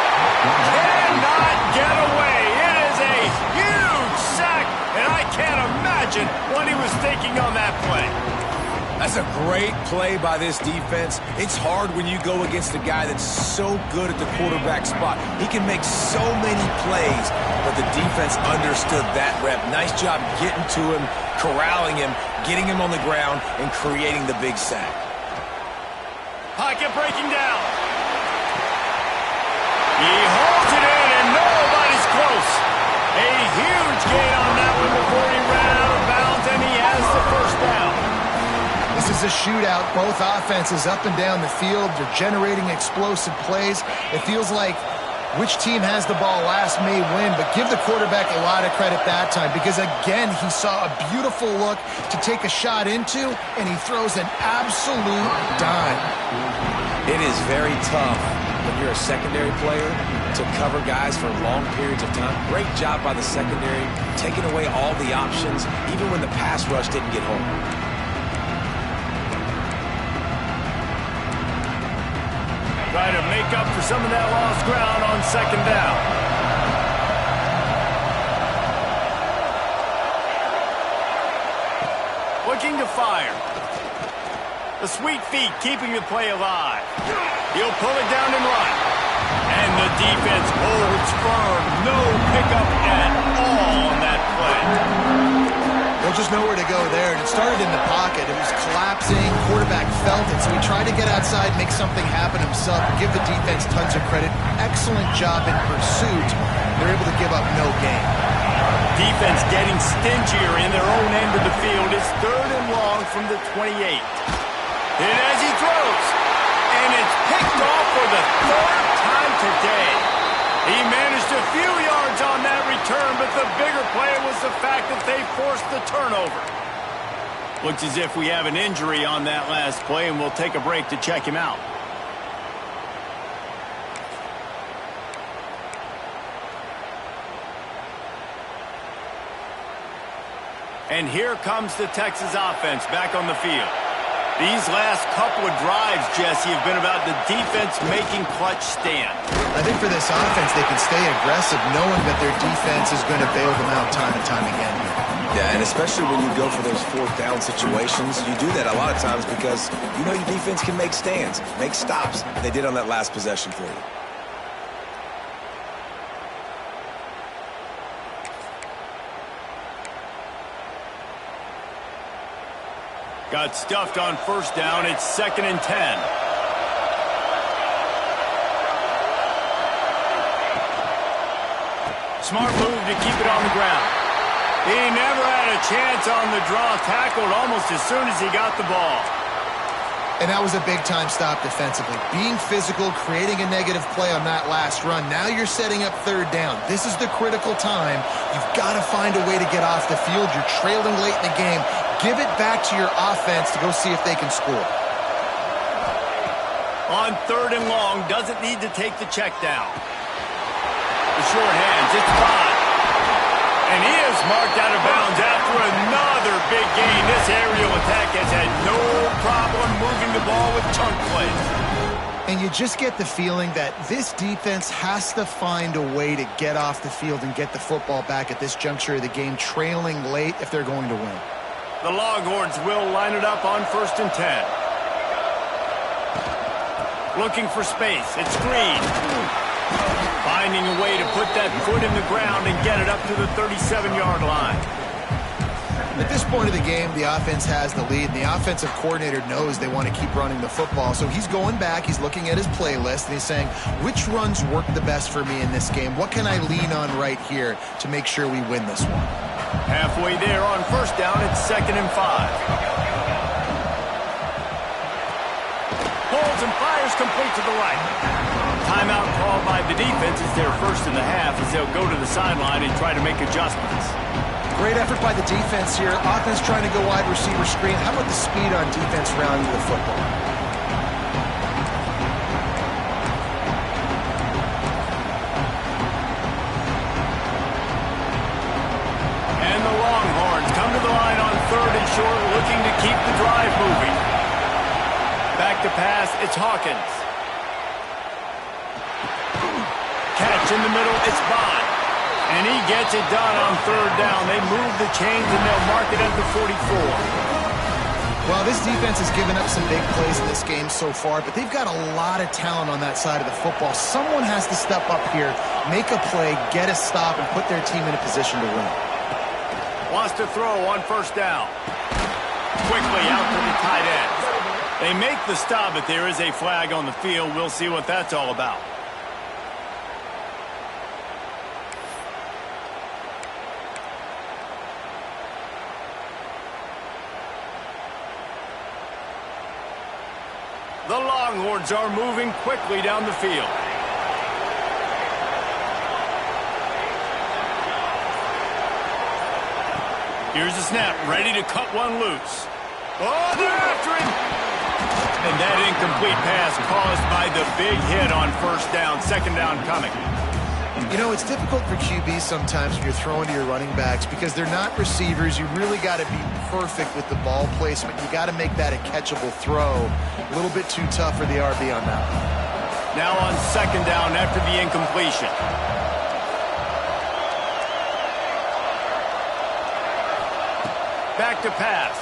Cannot get away. It is a huge sack, and I can't imagine what he was thinking on that play. That's a great play by this defense. It's hard when you go against a guy that's so good at the quarterback spot. He can make so many plays, but the defense understood that rep. Nice job getting to him, corralling him, getting him on the ground, and creating the big sack. Pocket breaking down. He holds it in, and nobody's close. A huge gain on that one before he ran out of bounds, and he has the 1st down. This is a shootout. Both offenses up and down the field. They're generating explosive plays. It feels like which team has the ball last may win, but give the quarterback a lot of credit that time because, again, he saw a beautiful look to take a shot into, and he throws an absolute dime. It is very tough when you're a secondary player to cover guys for long periods of time. Great job by the secondary, taking away all the options, even when the pass rush didn't get home. Try to make up for some of that lost ground on 2nd down. Looking to fire. The sweet feet keeping the play alive. He'll pull it down and run. And the defense holds firm. No pickup at all on that play. There's just nowhere to go there, and it started in the pocket. It was collapsing. Quarterback felt it, so he tried to get outside, make something happen himself, give the defense tons of credit. Excellent job in pursuit. They're able to give up no gain. Defense getting stingier in their own end of the field. It's 3rd and long from the 28. And as he throws, and it's picked off for the 3rd time today. He managed a few yards on that return, but the bigger play was the fact that they forced the turnover. Looks as if we have an injury on that last play, and we'll take a break to check him out. And here comes the Texas offense back on the field. These last couple of drives, Jesse, have been about the defense making clutch stands. I think for this offense, they can stay aggressive knowing that their defense is going to bail them out time and time again. Yeah, and especially when you go for those 4th down situations, you do that a lot of times because you know your defense can make stands, make stops. They did on that last possession for you. Got stuffed on first down. It's 2nd and 10. Smart move to keep it on the ground. He never had a chance on the draw. Tackled almost as soon as he got the ball. And that was a big-time stop defensively. Being physical, creating a negative play on that last run. Now you're setting up 3rd down. This is the critical time. You've got to find a way to get off the field. You're trailing late in the game. Give it back to your offense to go see if they can score. On 3rd and long, doesn't need to take the check down. The short hands, it's gone. And he is marked out of bounds after another big gain. This aerial attack has had no problem moving the ball with chunk plays. And you just get the feeling that this defense has to find a way to get off the field and get the football back at this juncture of the game, trailing late if they're going to win. The Longhorns will line it up on 1st and 10. Looking for space. It's screen. Finding a way to put that foot in the ground and get it up to the 37-yard line. At this point of the game, the offense has the lead, and the offensive coordinator knows they want to keep running the football. So he's going back, he's looking at his playlist, and he's saying, which runs work the best for me in this game? What can I lean on right here to make sure we win this one? Halfway there on first down, it's 2nd and 5. Holds and fires complete to the right. Timeout called by the defense is their first in the half as they'll go to the sideline and try to make adjustments. Great effort by the defense here. Offense trying to go wide receiver screen. How about the speed on defense rounding the football? And the Longhorns come to the line on 3rd and short, looking to keep the drive moving. Back to pass, it's Hawkins. Catch in the middle, it's Bond. And he gets it done on 3rd down. They move the chains and they'll mark it at the 44. Well, this defense has given up some big plays in this game so far, but they've got a lot of talent on that side of the football. Someone has to step up here, make a play, get a stop, and put their team in a position to win. Wants to throw on first down. Quickly out to the tight end. They make the stop, but there is a flag on the field. We'll see what that's all about. The Longhorns are moving quickly down the field. Here's the snap, ready to cut one loose. Oh, they're after him! And that incomplete pass caused by the big hit on first down. 2nd down coming. You know, it's difficult for QBs sometimes when you're throwing to your running backs because they're not receivers. You really got to be perfect with the ball placement. You got to make that a catchable throw. A little bit too tough for the RB on that one. Now on 2nd down after the incompletion. Back to pass.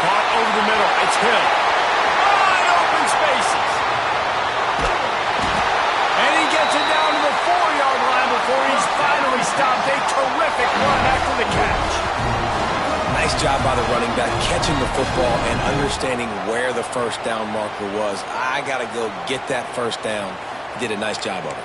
Caught over the middle. It's Hill. Wide open spaces. And he gets it down to the 4-yard line before he's finally stopped. A terrific run after the catch. Nice job by the running back catching the football and understanding where the first down marker was. I got to go get that first down. He did a nice job of it.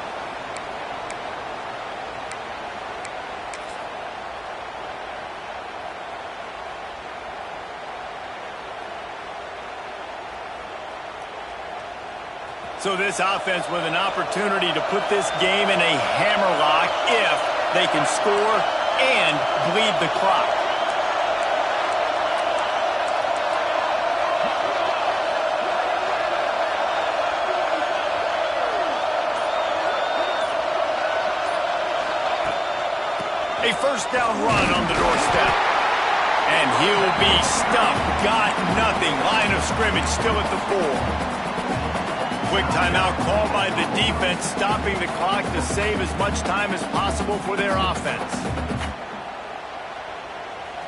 So this offense with an opportunity to put this game in a hammerlock if they can score and bleed the clock. A first down run on the doorstep. And he'll be stuffed. Got nothing. Line of scrimmage still at the 4. Quick timeout called by the defense, stopping the clock to save as much time as possible for their offense.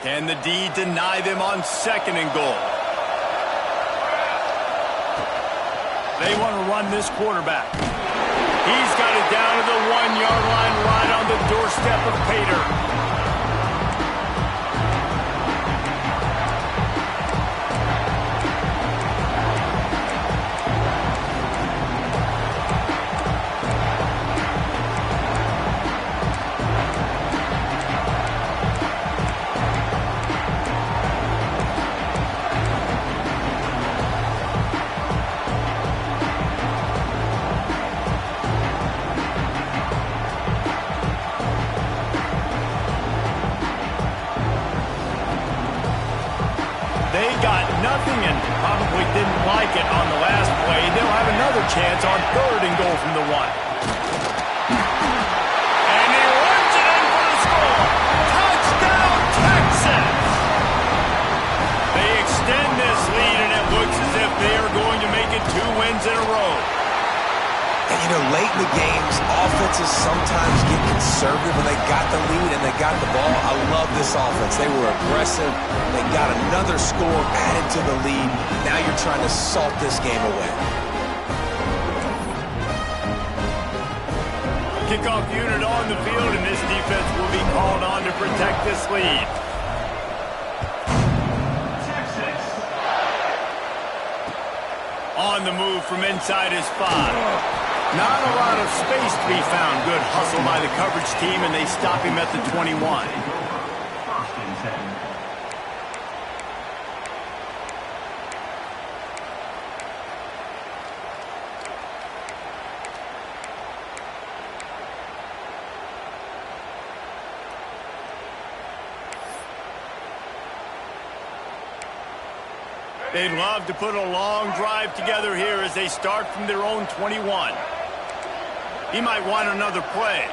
Can the D deny them on 2nd and goal? They want to run this quarterback. He's got it down to the 1-yard line right on the doorstep of Pater. nothing and probably didn't like it on the last play. They'll have another chance on 3rd and goal from the 1. And he runs it in for the score. Touchdown, Texas! They extend this lead, and it looks as if they are going to make it 2 wins in a row. And, you know, late in the games, offenses sometimes get conservative when they got the lead and they got the ball. I love this offense. They were aggressive. They got another score added to the lead. Now you're trying to salt this game away. Kickoff unit on the field, and this defense will be called on to protect this lead. On the move from inside his 5. Not a lot of space to be found. Good hustle by the coverage team, and they stop him at the 21. They'd love to put a long drive together here as they start from their own 21. He might want another play.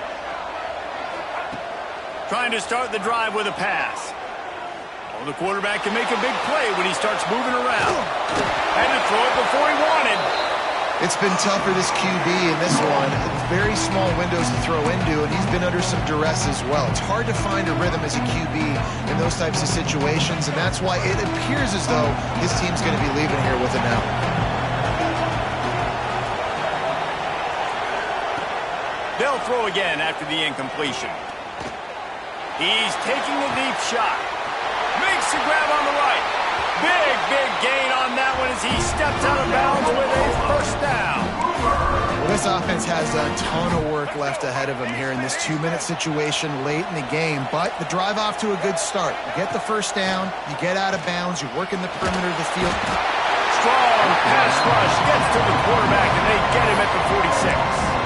Trying to start the drive with a pass. Oh, the quarterback can make a big play when he starts moving around. Had to throw it before he wanted. It's been tough for this QB in this one. Very small windows to throw into, and he's been under some duress as well. It's hard to find a rhythm as a QB in those types of situations, and that's why it appears as though his team's going to be leaving here with an L. They'll throw again after the incompletion. He's taking the deep shot. Makes the grab on the right. Big gain on that one as he steps out of bounds with a first down. Well, this offense has a ton of work left ahead of them here in this 2-minute situation late in the game, but the drive off to a good start. You get the first down, you get out of bounds, you work in the perimeter of the field. Strong pass rush gets to the quarterback, and they get him at the 46.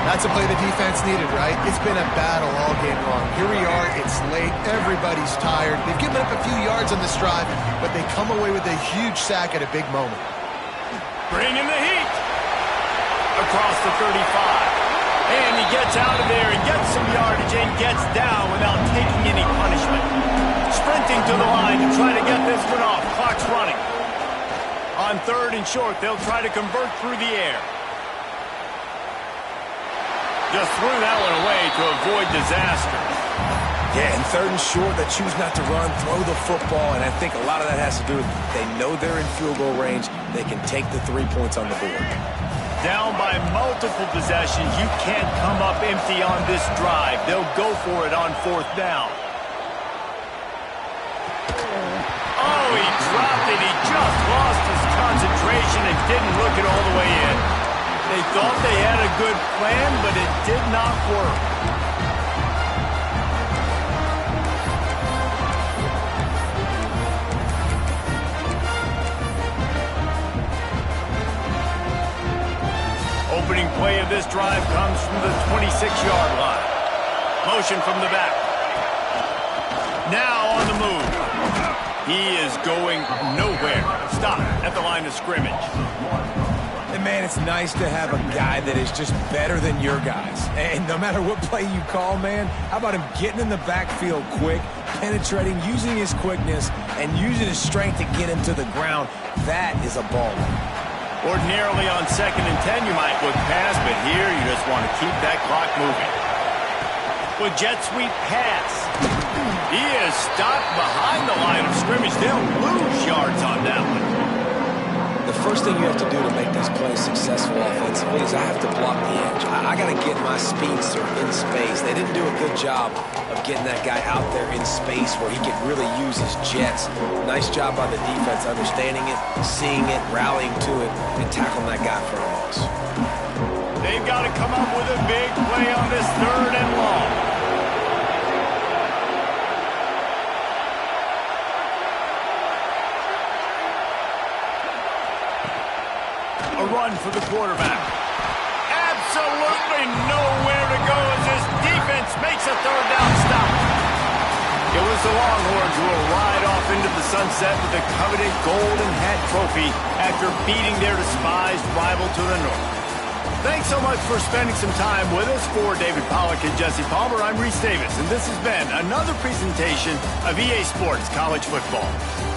That's a play the defense needed, right? It's been a battle all game long. Here we are, it's late, everybody's tired. They've given up a few yards on this drive, but they come away with a huge sack at a big moment. Bring in the heat. Across the 35. And he gets out of there and gets some yardage and gets down without taking any punishment. Sprinting to the line to try to get this one off. Clock's running. On 3rd and short, they'll try to convert through the air. Just threw that one away to avoid disaster. Yeah, and 3rd and short, they choose not to run, throw the football, and I think a lot of that has to do with they know they're in field goal range. They can take the 3 points on the board. Down by multiple possessions, you can't come up empty on this drive. They'll go for it on 4th down. Oh, he dropped it. He just lost his concentration and didn't look it all the way in. They thought they had a good plan, but it did not work. Opening play of this drive comes from the 26-yard line. Motion from the back. Now on the move. He is going nowhere. Stop at the line of scrimmage. And, man, it's nice to have a guy that is just better than your guys. And no matter what play you call, man, how about him getting in the backfield quick, penetrating, using his quickness, and using his strength to get him to the ground. That is a baller. Ordinarily on 2nd and 10, you might look past, but here you just want to keep that clock moving. With jet sweep pass. He is stopped behind the line of scrimmage. They'll lose yards on that one. The first thing you have to do to make these plays successful offensively is I have to block the edge. I got to get my speedster in space. They didn't do a good job of getting that guy out there in space where he could really use his jets. Nice job by the defense understanding it, seeing it, rallying to it, and tackling that guy for a loss. They've got to come up with a big play on this 3rd and long. A run for the quarterback. Absolutely nowhere to go as this defense makes a 3rd down stop. It was the Longhorns who will ride off off into the sunset with the coveted Golden Hat Trophy after beating their despised rival to the north. Thanks so much for spending some time with us. For David Pollack and Jesse Palmer, I'm Reese Davis, and this has been another presentation of EA Sports College Football.